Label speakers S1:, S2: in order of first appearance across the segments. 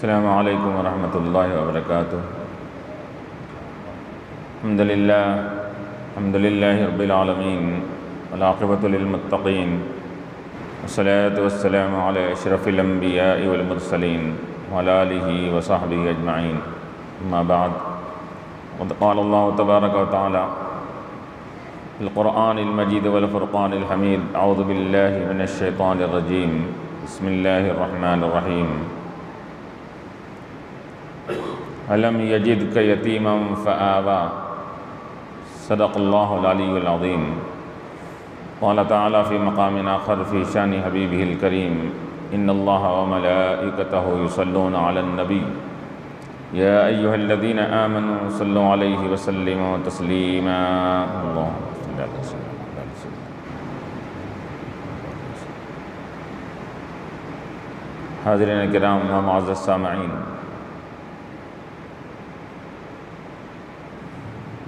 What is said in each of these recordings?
S1: السلام علیکم ورحمۃ اللہ وبرکاتہ۔ الحمد للہ رب العالمین والعاقبۃ للمتقین والصلاۃ والسلام علی اشرف الانبیاء والمرسلین وعلی آلہ وصحبہ اجمعین، اما بعد، وقد قال اللہ تبارک وتعالی فی القرآن المجید والفرقان الحمید، اعوذ باللہ من الشیطان الرجیم، بسم اللہ الرحمن الرحیم۔ أَلَمْ يَجِدْكَ يَتِيمًا فَآوَىٰ، صدق اللہ العلی العظیم۔ قال تعالیٰ فی مقام آخر فی شان حبیبہ الکریم، ان اللہ وملائکتہ یصلون علی النبی یا ایہا الذین آمنوا صلوا علیہ وسلموا تسلیما۔ اللہم صل علی سیدنا محمد۔ حاضرین کرام و معزز سامعین،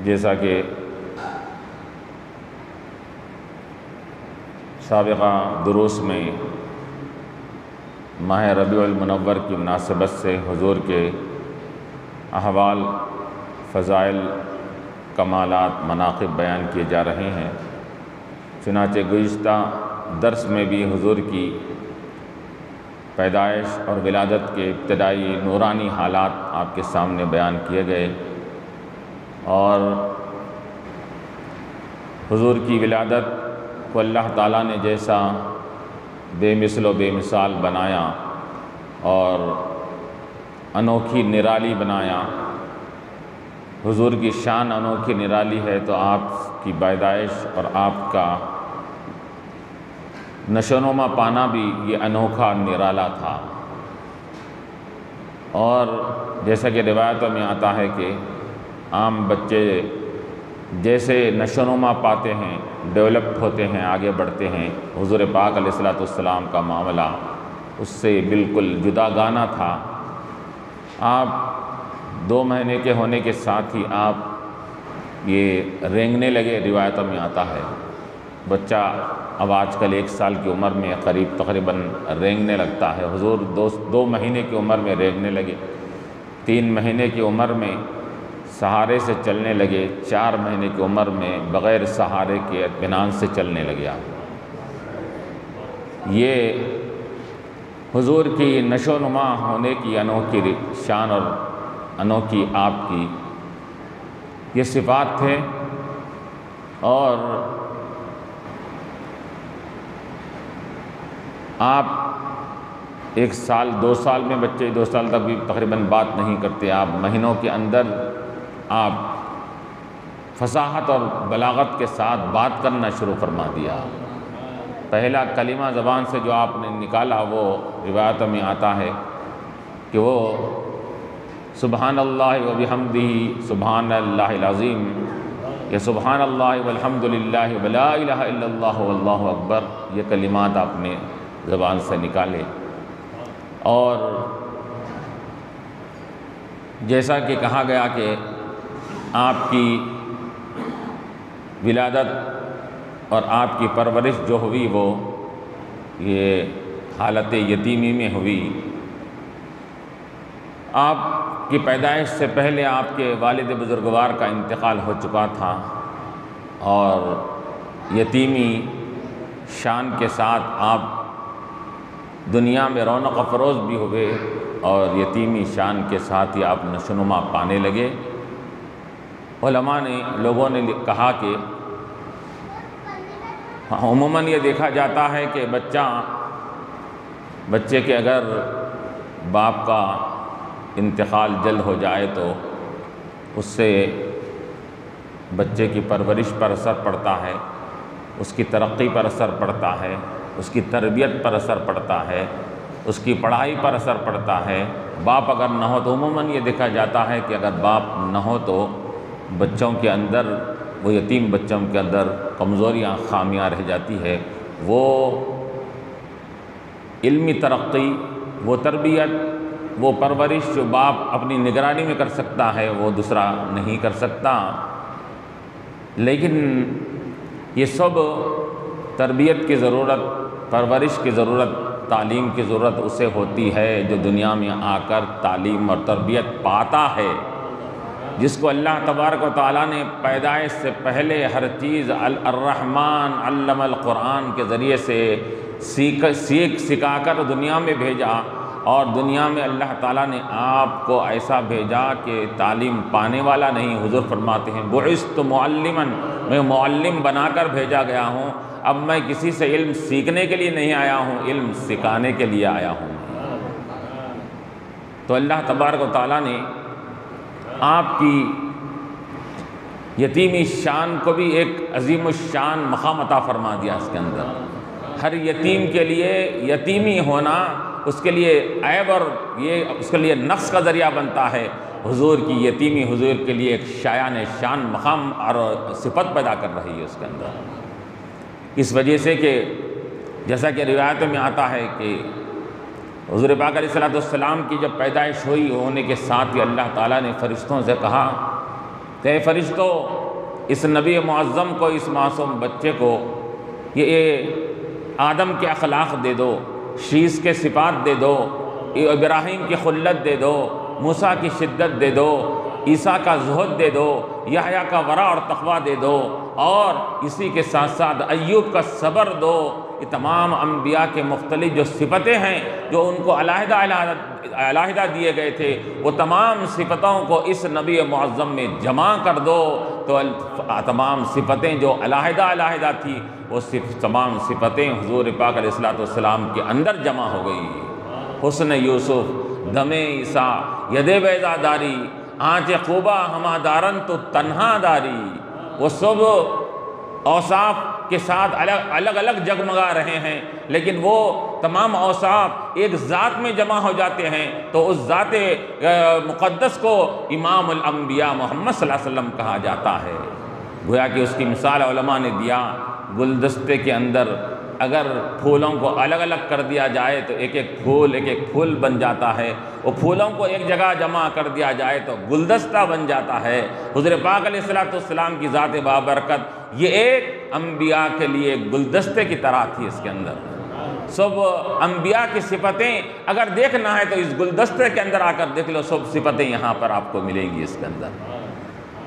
S1: جیسا کہ سابقہ دروس میں ماہ ربیع المنور کی مناسبت سے حضور کے احوال، فضائل، کمالات، مناقب بیان کیے جا رہے ہیں، چنانچہ گزشتہ درس میں بھی حضور کی پیدائش اور ولادت کے ابتدائی نورانی حالات آپ کے سامنے بیان کیے گئے، اور حضور کی ولادت کو اللہ تعالیٰ نے جیسا بے مثل و بے مثال بنایا اور انوکھی نرالی بنایا، حضور کی شان انوکھی نرالی ہے، تو آپ کی پیدائش اور آپ کا نشوونما پانا بھی یہ انوکھا نرالا تھا۔ اور جیسا کہ روایتوں میں آتا ہے کہ عام بچے جیسے نشوونما پاتے ہیں، ڈیولپڈ ہوتے ہیں، آگے بڑھتے ہیں، حضور پاک علیہ السلام کا معاملہ اس سے بالکل جدا گانا تھا۔ آپ 2 مہینے کے ہونے کے ساتھ ہی آپ یہ رینگنے لگے، روایتوں میں آتا ہے۔ بچہ اب آج کل 1 سال کی عمر میں قریب تقریباً رینگنے لگتا ہے، حضور 2 مہینے کی عمر میں رینگنے لگے، 3 مہینے کی عمر میں سہارے سے چلنے لگے، 4 مہینے کی عمر میں بغیر سہارے کے اطمینان سے چلنے لگے۔ آپ یہ حضور کی نشو نما ہونے کی انوکھی شان اور انوکھی آپ کی یہ صفات تھے۔ اور آپ 1 سال 2 سال میں بچے 2 سال تک بھی تقریباً بات نہیں کرتے، آپ مہینوں کے اندر آپ فصاحت اور بلاغت کے ساتھ بات کرنا شروع فرما دیا۔ پہلا کلمہ زبان سے جو آپ نے نکالا وہ روایتوں میں آتا ہے کہ وہ سبحان اللہ و بحمدہ سبحان اللہ العظیم، یا سبحان اللہ والحمد للہ ولا الہ الا اللہ واللہ اکبر، یہ کلمات آپ نے زبان سے نکالے۔ اور جیسا کہ کہا گیا کہ آپ کی ولادت اور آپ کی پرورش جو ہوئی وہ یہ حالت یتیمی میں ہوئی۔ آپ کی پیدائش سے پہلے آپ کے والد بزرگوار کا انتقال ہو چکا تھا، اور یتیمی شان کے ساتھ آپ دنیا میں رونق افروز بھی ہوئے، اور یتیمی شان کے ساتھ ہی آپ نشوونما پانے لگے۔ علماء نے لوگوں نے کہا کہ عموماً یہ دیکھا جاتا ہے کہ بچے کے اگر باپ کا انتقال جلد ہو جائے تو اس سے بچے کی پرورش پر اثر پڑتا ہے، اس کی ترقی پر اثر پڑتا ہے، اس کی تربیت پر اثر پڑتا ہے، اس کی پڑھائی پر اثر پڑتا ہے۔ باپ اگر نہ ہو تو عموماً یہ دیکھا جاتا ہے کہ اگر باپ نہ ہو تو بچوں کے اندر، وہ یتیم بچوں کے اندر کمزوریاں، خامیاں رہ جاتی ہے۔ وہ علمی ترقی، وہ تربیت، وہ پرورش جو باپ اپنی نگرانی میں کر سکتا ہے وہ دوسرا نہیں کر سکتا۔ لیکن یہ سب تربیت کی ضرورت، پرورش کی ضرورت تعلیم کی ضرورت اسے ہوتی ہے جو دنیا میں آ کر تعلیم اور تربیت پاتا ہے، جس کو اللہ تبارک و تعالیٰ نے پیدائش سے پہلے ہر چیز الرحمن علم القرآن کے ذریعے سے سکھا کر دنیا میں بھیجا، اور دنیا میں اللہ تعالیٰ نے آپ کو ایسا بھیجا کہ تعلیم پانے والا نہیں۔ حضور فرماتے ہیں بعثت معلما، میں معلم بنا کر بھیجا گیا ہوں، اب میں کسی سے علم سیکھنے کے لیے نہیں آیا ہوں، علم سکھانے کے لیے آیا ہوں۔ تو اللہ تبارک و تعالیٰ نے آپ کی یتیمی شان کو بھی ایک عظیم الشان مقام عطا فرما دیا اس کے اندر۔ ہر یتیم کے لیے یتیمی ہونا اس کے لیے عیب اور یہ اس کے لیے نقص کا ذریعہ بنتا ہے، حضور کی یتیمی حضور کے لیے ایک شایان شان مقام اور صفت پیدا کر رہی ہے اس کے اندر۔ اس وجہ سے کہ جیسا کہ روایتوں میں آتا ہے کہ حضور پاک علیہ السلام کی جب پیدائش ہوئی، ہونے کے ساتھ ہی اللہ تعالیٰ نے فرشتوں سے کہا کہ اے فرشتوں، اس نبی معظم کو، اس معصوم بچے کو یہ آدم کے اخلاق دے دو، شیس کے صفات دے دو، ابراہیم کی خلت دے دو، موسیٰ کی شدت دے دو، عیسیٰ کا زہد دے دو، یحییٰ کا ورع اور تقویٰ دے دو، اور اسی کے ساتھ ساتھ ایوب کا صبر دو۔ یہ تمام انبیاء کے مختلف جو صفتیں ہیں جو ان کو علیحدہ دیے گئے تھے، وہ تمام صفتوں کو اس نبی معظم میں جمع کر دو، تو تمام صفتیں جو علیحدہ تھی وہ تمام صفتیں حضور پاک علیہ السلام کے اندر جمع ہو گئی۔ حسن یوسف، دم عیسیٰ، ید بیضا داری، آنچ خوبہ ہما دارن تو تنہا داری، وہ سب اوصاف کے ساتھ الگ الگ جگمگا رہے ہیں، لیکن وہ تمام اوصاف ایک ذات میں جمع ہو جاتے ہیں، تو اس ذات مقدس کو امام الانبیاء محمد صلی اللہ علیہ وسلم کہا جاتا ہے۔ گویا کہ اس کی مثال علماء نے دیا، گلدستے کے اندر اگر پھولوں کو الگ الگ کر دیا جائے تو ایک ایک پھول بن جاتا ہے، وہ پھولوں کو ایک جگہ جمع کر دیا جائے تو گلدستہ بن جاتا ہے۔ حضور پاک علیہ السلام کی ذات بابرکت یہ ایک انبیاء کے لیے گلدستے کی طرح تھی، اس کے اندر سب انبیاء کی صفتیں اگر دیکھنا ہے تو اس گلدستے کے اندر آ کر دیکھ لو، سب صفتیں یہاں پر آپ کو ملیں گی اس کے اندر۔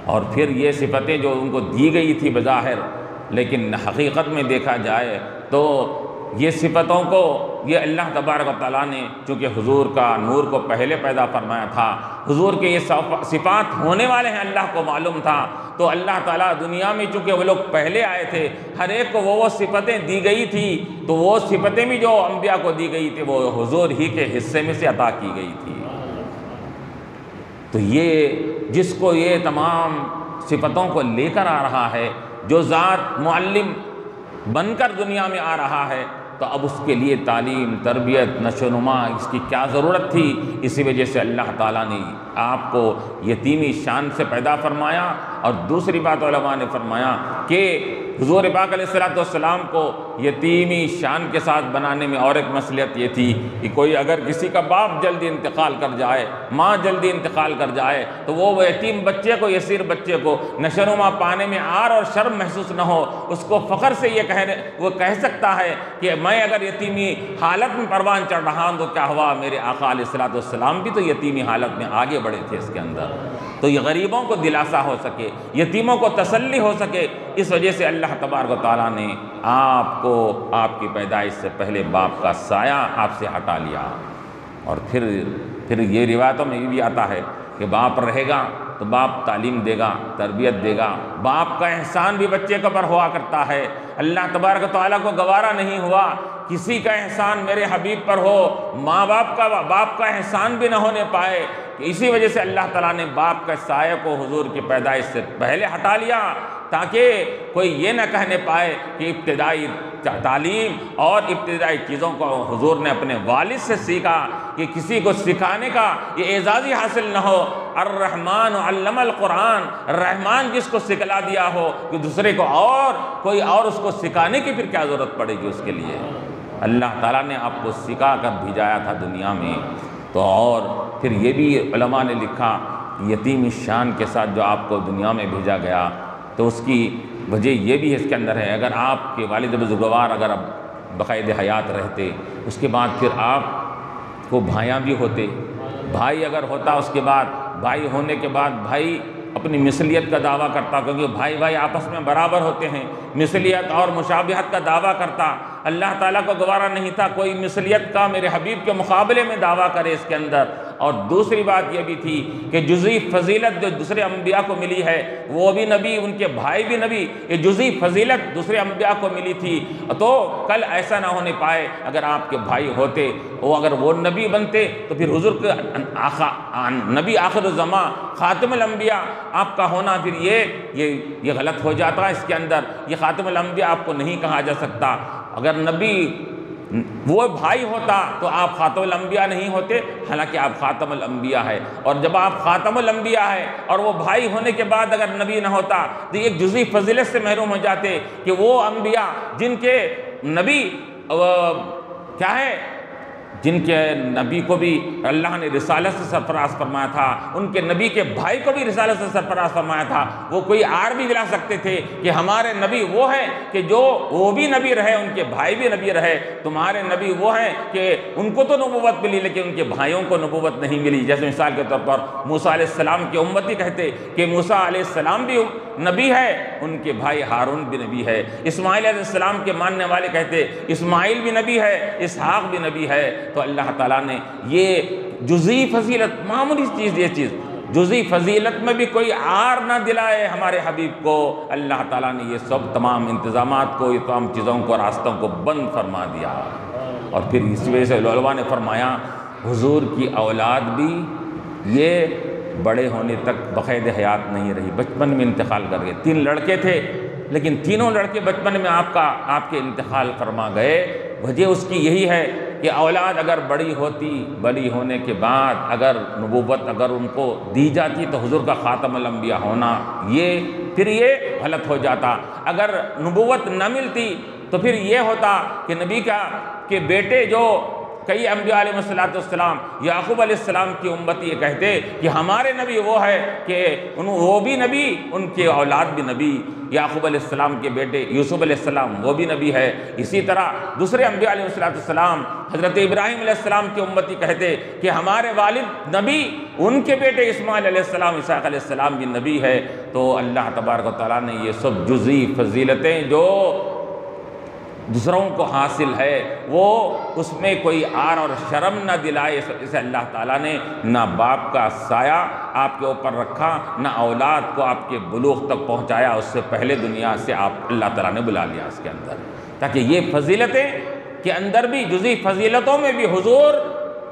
S1: اور پھر یہ صفتیں جو ان کو دی گئی تھی بظاہر، لیکن حقیقت میں دیکھا جائے تو یہ صفتوں کو یہ اللہ تبارک و تعالیٰ نے چونکہ حضور کا نور کو پہلے پیدا فرمایا تھا، حضور کے یہ صفات ہونے والے ہیں اللہ کو معلوم تھا، تو اللہ تعالیٰ دنیا میں چونکہ وہ لوگ پہلے آئے تھے، ہر ایک کو وہ صفتیں دی گئی تھی، تو وہ صفتیں بھی جو انبیاء کو دی گئی تھی وہ حضور ہی کے حصے میں سے عطا کی گئی تھی۔ تو یہ جس کو یہ تمام صفتوں کو لے کر آ رہا ہے، جو ذات معلم بن کر دنیا میں آ رہا ہے، تو اب اس کے لیے تعلیم، تربیت، نشو و نما اس کی کیا ضرورت تھی؟ اسی وجہ سے اللہ تعالیٰ نے آپ کو یتیمی شان سے پیدا فرمایا۔ اور دوسری بات علماء نے فرمایا کہ حضور پاک علیہ السلام کو یتیمی شان کے ساتھ بنانے میں اور ایک مصلحت یہ تھی کہ کوئی اگر کسی کا باپ جلدی انتقال کر جائے، ماں جلدی انتقال کر جائے، تو وہ یتیم بچے کو، یسیر بچے کو نشو و نما پانے میں عار اور شرم محسوس نہ ہو، اس کو فخر سے وہ کہہ سکتا ہے کہ میں اگر یتیمی حالت میں پروان چڑھ رہا ہوں تو کیا ہوا، میرے آقا علیہ السلام بھی تو یتیمی حالت میں آگے بڑھے تھے اس کے اندر، تو یہ غریبوں کو دلاسا ہو سکے، یتیموں کو تسلی ہو سکے، اس وجہ سے اللہ تبارک و تعالیٰ نے آپ کو آپ کی پیدائش سے پہلے باپ کا سایہ آپ سے ہٹا لیا۔ اور پھر یہ روایتوں میں یہ بھی آتا ہے کہ باپ رہے گا تو باپ تعلیم دے گا، تربیت دے گا، باپ کا احسان بھی بچے کے پر ہوا کرتا ہے۔ اللہ تبارک و تعالیٰ کو گوارا نہیں ہوا کسی کا احسان میرے حبیب پر ہو، ماں باپ کا احسان بھی نہ ہونے پائے، اسی وجہ سے اللہ تعالیٰ نے باپ کا سایہ کو حضور کی پیدائش سے پہلے ہٹا لیا، تاکہ کوئی یہ نہ کہنے پائے کہ ابتدائی تعلیم اور ابتدائی چیزوں کو حضور نے اپنے والد سے سیکھا، کہ کسی کو سکھانے کا یہ اعزازی حاصل نہ ہو۔ الرحمن علم القرآن، رحمان جس کو سکھلا دیا ہو کہ دوسرے کو کوئی اور اس کو سکھانے کی پھر کیا ضرورت پڑے گی اس کے لیے؟ اللہ تعالیٰ نے آپ کو سکھا کر بھیجایا تھا دنیا میں۔ تو اور پھر یہ بھی علماء نے لکھا کہ یتیم شان کے ساتھ جو آپ کو دنیا میں بھیجا گیا، تو اس کی وجہ یہ بھی اس کے اندر ہے، اگر آپ کے والد بزرگوار اگر اب بقید حیات رہتے، اس کے بعد پھر آپ کو بھائیاں بھی ہوتے، بھائی اگر ہوتا اس کے بعد بھائی ہونے کے بعد بھائی اپنی مثلیت کا دعویٰ کرتا، کیونکہ بھائی بھائی آپس میں برابر ہوتے ہیں، مثلیت اور مشابہت کا دعویٰ کرتا۔ اللہ تعالیٰ کو گوارا نہیں تھا کوئی مثلیت کا میرے حبیب کے مقابلے میں دعویٰ کرے اس کے اندر۔ اور دوسری بات یہ بھی تھی کہ جزئی فضیلت جو دوسرے انبیاء کو ملی ہے، وہ بھی نبی، ان کے بھائی بھی نبی، یہ جزئی فضیلت دوسرے انبیاء کو ملی تھی۔ تو کل ایسا نہ ہونے پائے اگر آپ کے بھائی ہوتے، اگر وہ نبی بنتے تو پھر حضور کے نبی آخر الزمان خاتم الانبیاء آپ کا ہونا پھر یہ غلط ہو جاتا ہے اس کے اندر۔ یہ خاتم الانبیاء آپ کو نہیں کہا جا سکتا۔ اگر نبی وہ بھائی ہوتا تو آپ خاتم الانبیاء نہیں ہوتے، حالانکہ آپ خاتم الانبیاء ہے۔ اور جب آپ خاتم الانبیاء ہے اور وہ بھائی ہونے کے بعد اگر نبی نہ ہوتا تو ایک جزئی فضیلت سے محروم ہو جاتے کہ وہ انبیاء جن کے نبی کیا ہے، جن کے نبی کو بھی اللہ نے رسالت سے سرفراز فرمایا تھا، ان کے نبی کے بھائی کو بھی رسالت سے سرفراز فرمایا تھا، وہ کوئی آر بھی دلا سکتے تھے کہ ہمارے نبی وہ ہیں کہ جو وہ بھی نبی رہے، ان کے بھائی بھی نبی رہے، تمہارے نبی وہ ہیں کہ ان کو تو نبوت ملی لیکن ان کے بھائیوں کو نبوت نہیں ملی۔ جیسے مثال کے طور پر موسیٰ علیہ السلام کے امتی کہتے کہ موسیٰ علیہ السلام بھی نبی ہے، ان کے بھائی ہارون بھی نبی ہے۔ اسماعیل علیہ السلام کے ماننے والے کہتے اسماعیل بھی نبی ہے، اسحاق بھی نبی ہے۔ تو اللہ تعالیٰ نے یہ جزئی فضیلت، معمولی چیز، یہ چیز جزئی فضیلت میں بھی کوئی عار نہ دلائے ہمارے حبیب کو، اللہ تعالیٰ نے یہ سب تمام انتظامات کو، یہ تمام چیزوں کو، راستوں کو بند فرما دیا۔ اور پھر اس وجہ سے علماء نے فرمایا حضور کی اولاد بھی یہ بڑے ہونے تک بقید حیات نہیں رہی، بچپن میں انتقال کر گئے۔ 3 لڑکے تھے لیکن تینوں لڑکے بچپن میں آپ کے انتقال فرما گئے۔ وجہ اس کی یہی ہے کہ اولاد اگر بڑی ہوتی، بڑی ہونے کے بعد اگر نبوت اگر ان کو دی جاتی تو حضور کا خاتم الانبیاء ہونا پھر یہ غلط ہو جاتا۔ اگر نبوت نہ ملتی تو پھر یہ ہوتا کہ نبی کے بیٹے جو کئی انبیاء علیہ السلام، یعقوب علیہ السلام کی امتی یہ کہتے کہ ہمارے نبی وہ ہے کہ وہ بھی نبی، ان کے اولاد بھی نبی۔ یعقوب علیہ السلام کے بیٹے یوسف علیہ السلام وہ بھی نبی ہے۔ اسی طرح دوسرے انبیاء علیہ السلام، حضرت ابراہیم علیہ السلام کی امتی کہتے کہ ہمارے والد نبی، ان کے بیٹے اسماعیل علیہ السلام، اسحاق علیہ السلام بھی نبی ہے۔ تو اللہ تبارک و تعالیٰ نے یہ سب جزئی فضیلتیں جو دوسروں کو حاصل ہے وہ اس میں کوئی عار اور شرم نہ دلائے، اسے اللہ تعالیٰ نے نہ باپ کا سایہ آپ کے اوپر رکھا، نہ اولاد کو آپ کے بلوغ تک پہنچایا، اس سے پہلے دنیا سے اللہ تعالیٰ نے بلا لیا اس کے اندر، تاکہ یہ فضیلتیں کے اندر بھی، جزئی فضیلتوں میں بھی حضور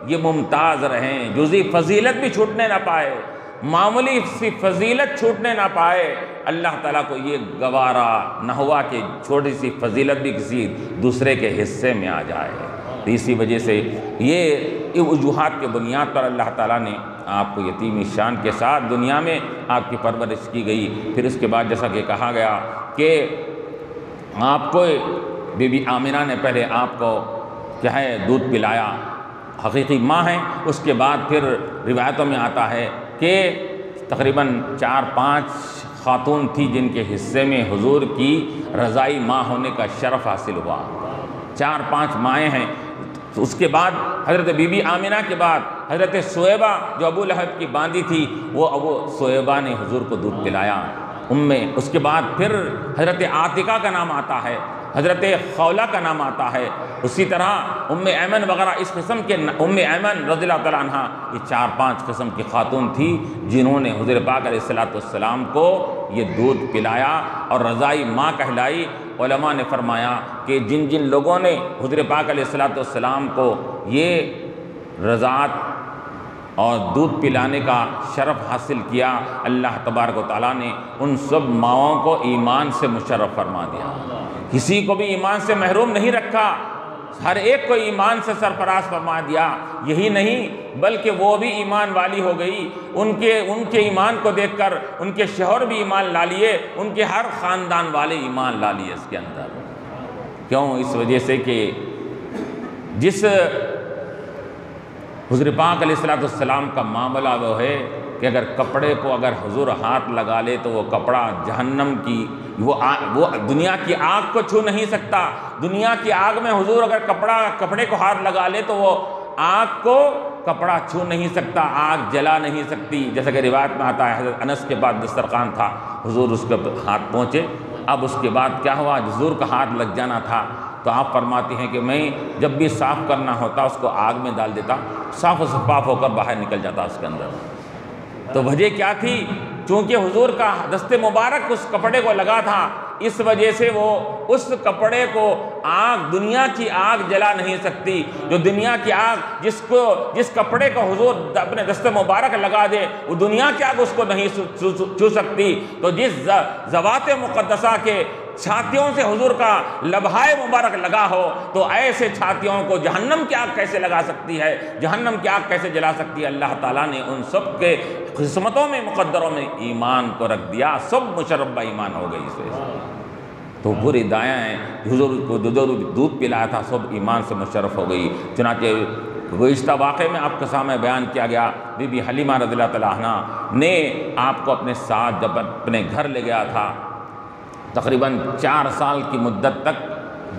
S1: یہ ممتاز رہیں، جزئی فضیلت بھی چھوٹنے نہ پائے، معمولی سی فضیلت چھوٹنے نہ پائے۔ اللہ تعالیٰ کو یہ گوارا نہ ہوا کہ چھوٹی سی فضیلت بھی کسی دوسرے کے حصے میں آ جائے۔ تو اسی وجہ سے یہ وجوہات کے بنیاد پر اللہ تعالیٰ نے آپ کو یتیمی شان کے ساتھ دنیا میں آپ کی پرورش کی گئی۔ پھر اس کے بعد جیسا کہ کہا گیا کہ آپ کو بی بی آمنہ نے پہلے آپ کو کیا ہے دودھ پلایا، حقیقی ماں ہیں۔ اس کے بعد پھر روایتوں میں آتا ہے کہ تقریباً 4-5 خاتون تھی جن کے حصے میں حضور کی رضائی ماں ہونے کا شرف حاصل ہوا، 4-5 مائیں ہیں۔ اس کے بعد حضرت بی بی آمنہ کے بعد حضرت سویبہ جو ابو لہب کی باندی تھی، وہ ابو سویبہ نے حضور کو دودھ پلایا اس کے بعد پھر حضرت عاتقہ کا نام آتا ہے، حضرت خولہ کا نام آتا ہے، اسی طرح ایمن وغیرہ اس قسم کے ایمن رضی اللہ تعالیٰ عنہ، یہ 4-5 قسم کی خاتون تھی جنہوں نے حضور پاک علیہ السلام کو یہ دودھ پلایا اور رضائی ماں کہلائی۔ علماء نے فرمایا کہ جن جن لوگوں نے حضور پاک علیہ السلام کو یہ رضاعت اور دودھ پلانے کا شرف حاصل کیا، اللہ تبارک و تعالیٰ نے ان سب ماؤں کو ایمان سے مشرف فرما دیا، کسی کو بھی ایمان سے محروم نہیں رکھا، ہر ایک کو ایمان سے سرفراز فرما دیا۔ یہی نہیں بلکہ وہ بھی ایمان والی ہو گئی، ان کے ایمان کو دیکھ کر ان کے شوہر بھی ایمان لا لیے، ان کے ہر خاندان والے ایمان لا لیے اس کے اندر۔ کیوں؟ اس وجہ سے کہ جس حضور پاک علیہ السلام کا معاملہ وہ ہے کہ اگر کپڑے کو اگر حضور ہاتھ لگا لے تو وہ کپڑا جہنم کی وہ دنیا کی آگ کو چھو نہیں سکتا۔ دنیا کی آگ میں حضور اگر کپڑے کو ہاتھ لگا لے تو وہ آگ کو کپڑا چھو نہیں سکتا، آگ جلا نہیں سکتی۔ جیسا کہ روایت میں آتا ہے حضرت انس کے بعد دسترخوان تھا، حضور اس کے ہاتھ پہنچے، اب اس کے بعد کیا ہوا، حضور کا ہاتھ لگ جانا تھا تو آپ فرماتی ہیں کہ میں جب بھی صاف کرنا ہوتا اس کو آگ میں ڈال دیتا، صاف و شفاف ہو کر باہر نکل جاتا اس کے اندر۔ تو وجہ کیا تھی؟ چونکہ حضور کا دست مبارک اس کپڑے کو لگا تھا، اس وجہ سے وہ اس کپڑے کو دنیا کی آگ جلا نہیں سکتی۔ جو دنیا کی آگ جس کپڑے کو حضور اپنے دست مبارک لگا دے وہ دنیا کی آگ اس کو نہیں چھو سکتی۔ تو جس ذوات مقدسہ کے چھاتیوں سے حضور کا لبہائے مبارک لگا ہو تو ایسے چھاتیوں کو جہنم کی آگ کیسے لگا سکتی ہے، جہنم کی آگ کیسے جلا سکتی ہے؟ اللہ تعالیٰ نے ان سب کے قسمتوں میں مقدروں میں ایمان کو رکھ دیا، سب مشربہ ایمان ہو گئی اس وجہ سے۔ تو پوری دایاں ہیں، حضور کو دودھ پلایا تھا، سب ایمان سے مشرف ہو گئی۔ چنانچہ گزشتہ واقعے میں آپ کے سامنے بیان کیا گیا، بی بی حلیمہ رضی اللہ تعالیٰ عنہ نے آپ کو اپنے ساتھ جب اپنے گھر لے گیا تھا، تقریباً 4 سال کی مدت تک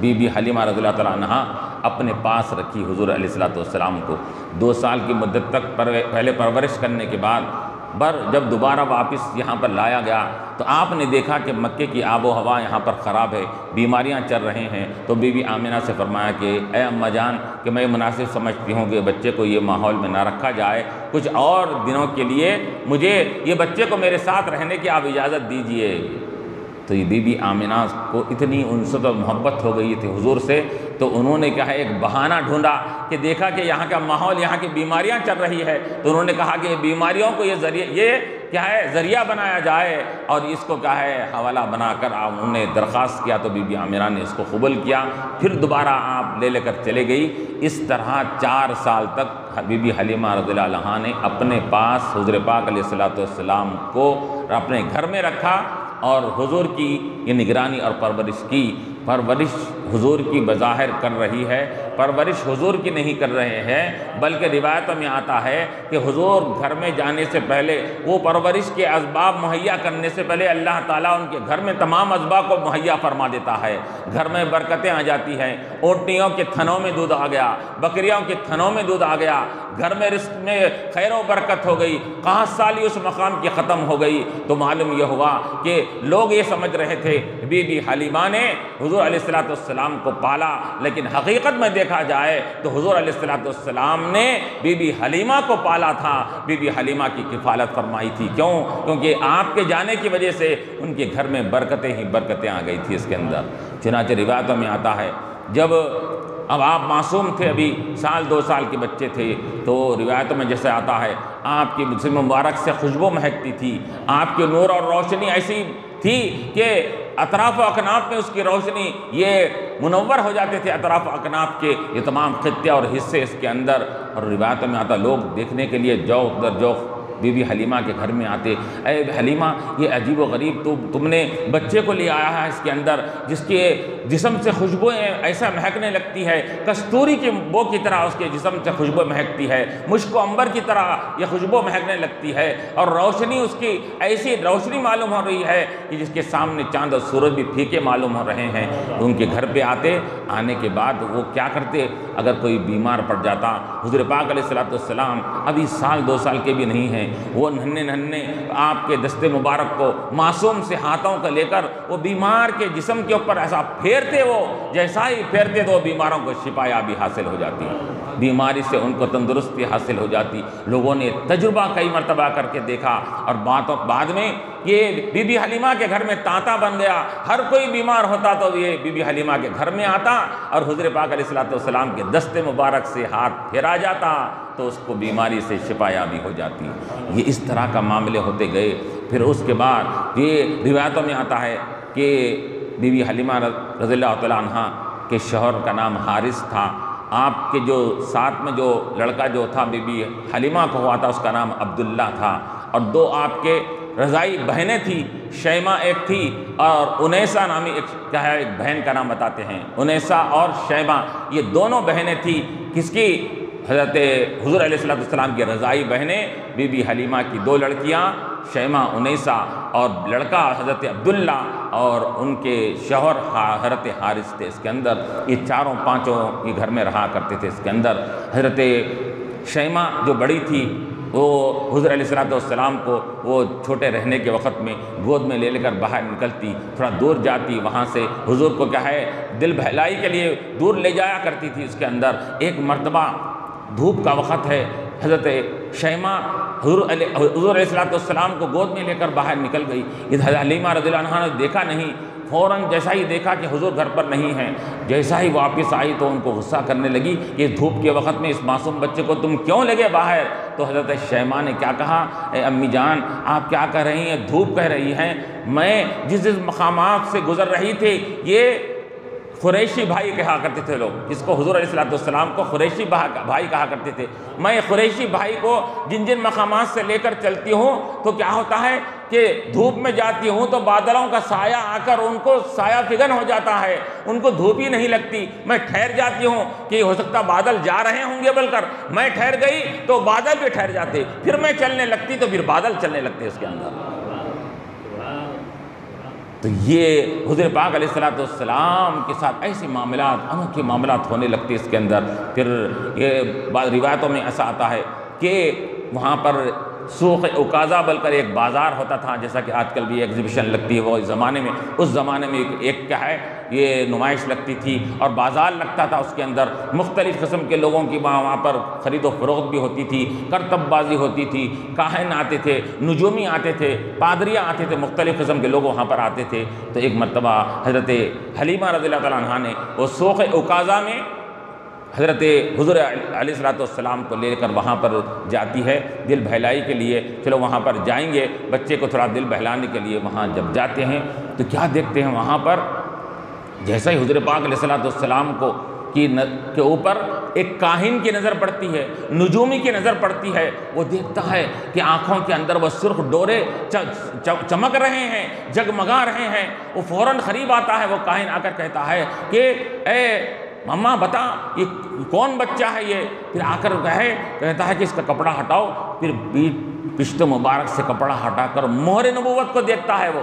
S1: بی بی حلیمہ رضی اللہ تعالیٰ عنہ اپنے پاس رکھی حضور علیہ السلام کو۔ 2 سال کی مدت تک پہلے پرورش کرنے کے بعد جب دوبارہ واپس یہاں پر لایا گیا تو آپ نے دیکھا کہ مکے کی آب و ہوا یہاں پر خراب ہے، بیماریاں چل رہے ہیں، تو بی بی آمنہ سے فرمایا کہ اے اماں جان کہ میں مناسب سمجھتی ہوں کہ بچے کو یہ ماحول میں نہ رکھا جائے، کچھ اور دنوں کے لیے مجھے یہ بچے کو میرے ساتھ رہنے کی آپ اجازت دیجئے۔ تو یہ بی بی آمنہ کو اتنی انست و محبت ہو گئی تھی حضور سے، تو انہوں نے کیا ہے ایک بہانہ ڈھونڈا کہ دیکھا کہ یہاں کا ماحول، یہاں کی بیماریاں چل رہی ہے، تو انہوں نے کہا کہ بیماریوں کو یہ ذریعہ بنایا جائے، اور اس کو کیا ہے حوالہ بنا کر انہوں نے درخواست کیا، تو بی بی آمنہ نے اس کو قبول کیا، پھر دوبارہ آپ لے کر چلے گئی۔ اس طرح 4 سال تک بی بی حلیمہ رضی اللہ عنہا نے اپنے پاس حضور پاک علیہ السلام کو اپنے گھر میں رکھا، اور حضور کی یہ نگرانی اور پرورش حضور کی بظاہر کر رہی ہے، پرورش حضور کی نہیں کر رہے ہیں، بلکہ روایتوں میں آتا ہے کہ حضور گھر میں جانے سے پہلے، وہ پرورش کے اسباب مہیا کرنے سے پہلے اللہ تعالیٰ ان کے گھر میں تمام اسباب کو مہیا فرما دیتا ہے، گھر میں برکتیں آ جاتی ہیں، اونٹنیوں کے تھنوں میں دودھ آ گیا، بکریوں کے تھنوں میں دودھ آ گیا، گھر میں رزق میں خیر و برکت ہو گئی، قحط سالی اس مقام کی ختم ہو گئی۔ تو معلوم یہ ہوا کہ لوگ یہ سمجھ رہے تھے بی بی حلیمہ نے حضور علیہ السلام کو پالا، لیکن حقیقت میں دیکھا جائے تو حضور علیہ السلام نے بی بی حلیمہ کو پالا تھا، بی بی حلیمہ کی کفالت فرمائی تھی۔ کیوں؟ کیونکہ آپ کے جانے کی وجہ سے ان کے گھر میں برکتیں ہی برکتیں آ گئی تھی اس کے اندر۔ چنانچہ روایتوں میں آتا ہے جب اب آپ معصوم تھے، ابھی 1-2 سال کے بچے تھے، تو روایتوں میں جیسے آتا ہے آپ کی جسم مبارک سے خوشبو مہکتی تھی، آپ کے نور اور روشنی ایسی تھی کہ اطراف و اکناف میں اس کی روشنی یہ منور ہو جاتے تھے، اطراف و اکناف کے یہ تمام خطے اور حصے اس کے اندر۔ اور روایتوں میں آتا لوگ دیکھنے کے لیے جوق در جوق بی بی حلیمہ کے گھر میں آتے، اے حلیمہ یہ عجیب و غریب تم نے بچے کو لے آیا ہے اس کے اندر جس کے جسم سے خوشبوئیں ایسا مہکنے لگتی ہے، کستوری کی بو کی طرح اس کے جسم سے خوشبو مہکتی ہے، مشک و عنبر کی طرح یہ خوشبو مہکنے لگتی ہے، اور روشنی اس کی ایسی روشنی معلوم ہو رہی ہے کہ جس کے سامنے چاند اور سورج بھی پھیکے معلوم ہو رہے ہیں۔ ان کے گھر پہ آنے کے بعد وہ کیا کرتے، اگر کوئی بیمار پڑ جاتا، حضور پاک علیہ السلام ابھی 1-2 سال کے بھی نہیں ہیں، وہ ننھے آپ کے دست مبارک کو معصوم سے ہاتھوں کا لے کر وہ بیمار کے جسم کے اوپر ایسا پھیرتے، وہ جیسا ہی پھیرتے تو بیماروں کو شفا یابی حاصل ہو جاتی، بیماری سے ان کو تندرستی حاصل ہو جاتی۔ لوگوں نے تجربہ کئی مرتبہ کر کے دیکھا، اور بعد میں یہ بی بی حلیمہ کے گھر میں تانتا بن گیا، ہر کوئی بیمار ہوتا تو یہ بی بی حلیمہ کے گھر میں آتا اور حضور پاک علیہ السلام کے دست مبارک سے ہاتھ پھیرا جاتا تو اس کو بیماری سے شفا یابی ہو جاتی۔ یہ اس طرح کا معاملے ہوتے گئے۔ پھر اس کے بعد یہ روایتوں میں آتا ہے کہ بی بی حلیمہ رضی اللہ تعالیٰ عنہ کے شوہر کا نام حارث تھا، آپ کے جو ساتھ میں جو لڑکا جو تھا بی بی حلیمہ کو ہوا تھا اس کا نام عبداللہ تھا، اور 2 آپ کے رضائی بہنیں تھیں، شیمہ ایک تھی اور انیسہ نامی ایک بہن کا نام بتاتے ہیں، انیسہ اور شیمہ، یہ دونوں بہنیں تھیں، کس کی؟ حضرت حضور علیہ السلام کی رضائی بہنیں بی بی حلیمہ کی 2 لڑکیاں شیمہ انیسہ اور لڑکا حضرت عبداللہ اور ان کے شوہر حضرت حارث تھے اس کے اندر. یہ 4-5 یہ گھر میں رہا کرتے تھے. اس کے اندر حضرت شیمہ جو بڑی تھی وہ حضور علیہ السلام کو وہ چھوٹے رہنے کے وقت میں گود میں لے کر باہر نکلتی, تھوڑا دور جاتی, وہاں سے حضور کو کیا ہے دل بہلائی کے لیے دور لے جایا کرتی تھی. اس کے اندر ایک مرتبہ دھوپ کا وقت ہے, حضرت شیمہ حضور علیہ السلام کو گود میں لے کر باہر نکل گئی. حضرت حلیمہ رضی اللہ عنہا نے دیکھا نہیں, فوراً جیسا ہی دیکھا کہ حضور گھر پر نہیں ہیں, جیسا ہی واپس آئی تو ان کو غصہ کرنے لگی کہ دھوپ کے وقت میں اس معصوم بچے کو تم کیوں لے گئے باہر. تو حضرت شیمہ نے کیا کہا, اے امی جان آپ کیا کہہ رہی ہیں, دھوپ کہہ رہی ہیں, میں جس مقامات سے گزر رہی تھی یہ قریشی بھائی کہا کرتے تھے لوگ, جس کو حضور علیہ السلام کو قریشی بھائی کہا کرتے تھے. میں قریشی بھائی کو جن جن مقامات سے لے کر چلتی ہوں تو کیا ہوتا ہے کہ دھوپ میں جاتی ہوں تو بادلوں کا سایہ آ کر ان کو سایہ فگن ہو جاتا ہے, ان کو دھوپ ہی نہیں لگتی. میں ٹھہر جاتی ہوں کہ ہو سکتا بادل جا رہے ہوں گے بول کر, میں ٹھہر گئی تو بادل بھی ٹھہر جاتے, پھر میں چلنے لگتی تو پھر بادل چلنے لگتے اس کے اندر. تو یہ حضور پاک علیہ السلام کے ساتھ ایسے معاملات, انوکھے معاملات ہونے لگتے اس کے اندر. پھر یہ بعض روایتوں میں ایسا آتا ہے کہ وہاں پر سوق عکاظہ بول کر ایک بازار ہوتا تھا, جیسا کہ آج کل بھی ایگزیبیشن لگتی ہے وہ زمانے میں, اس زمانے میں ایک کیا ہے یہ نمائش لگتی تھی اور بازار لگتا تھا. اس کے اندر مختلف قسم کے لوگوں کی وہاں پر خرید و فروخت بھی ہوتی تھی, کرتب بازی ہوتی تھی, کاہن آتے تھے, نجومی آتے تھے, پادریاں آتے تھے, مختلف قسم کے لوگ وہاں پر آتے تھے. تو ایک مرتبہ حضرت حلیمہ رضی اللہ تعالیٰ عنہا نے وہ سوق عکاظہ میں حضرت حضور علیہ السلام کو لے کر وہاں پر جاتی ہے دل بہلائی کے لیے. چلو وہاں پر جائیں گے, بچے کو تھوڑا دل بہلانے کے لیے وہاں جب جاتے ہیں تو کیا دیکھتے ہیں وہاں پر جیسا ہی حضور پاک علیہ السلام کے اوپر ایک کاہن کی نظر پڑتی ہے, نجومی کی نظر پڑتی ہے. وہ دیکھتا ہے کہ آنکھوں کے اندر وہ سرخ ڈورے چمک رہے ہیں, جگمگا رہے ہیں. وہ فوراً قریب آتا ہے, وہ کاہن آ کر کہتا ہے کہ اے ماما بتا یہ کون بچہ ہے یہ. پھر آ کر کہتا ہے کہ اس کا کپڑا ہٹاؤ. پھر پشت مبارک سے کپڑا ہٹا کر مہر نبوت کو دیکھتا ہے. وہ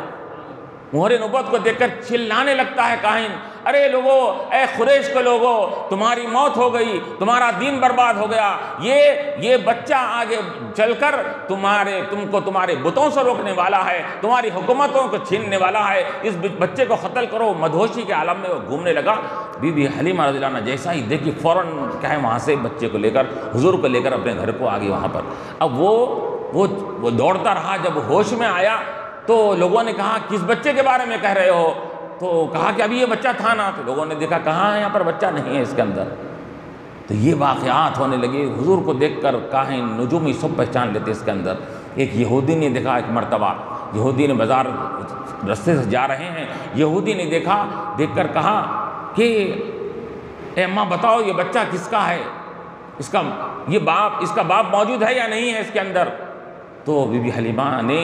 S1: مہر نبوت کو دیکھ کر چلانے لگتا ہے کاہن, ارے لوگو, اے قریش کے لوگو, تمہاری موت ہو گئی, تمہارا دین برباد ہو گیا. یہ بچہ آگے چل کر تم کو تمہارے بتوں سے روکنے والا ہے, تمہاری حکومتوں کو چھیننے والا ہے. اس بچے کو قتل کرو. مدہوشی کے عالم میں وہ گھومنے لگا. بی بی حلیمہ رضی اللہ عنہا جیسا ہی دیکھی فوراً کیا ہے وہاں سے بچے کو لے کر حضور کو لے کر اپنے گھر کو آگے وہاں پر. اب وہ دوڑتا رہا. جب ہوش میں آیا تو لوگوں نے کہا کس بچے کے بارے میں کہہ رہے ہو؟ تو کہا کہ ابھی یہ بچہ تھا نا. تو لوگوں نے دیکھا کہاں ہے, یہاں پر بچہ نہیں ہے اس کے اندر. تو یہ واقعات ہونے لگے. حضور کو دیکھ کر کاہن, نجومی سب پہچان لیتے اس کے اندر. ایک یہودی نے دیکھا, ایک مرتبہ یہودی نے بازار رستے سے جا رہے ہیں, یہودی نے دیکھا, دیکھ کر کہا کہ اے اماں بتاؤ یہ بچہ کس کا ہے, اس کا باپ موجود ہے یا نہیں ہے اس کے اندر. تو بی بی حلیمہ نے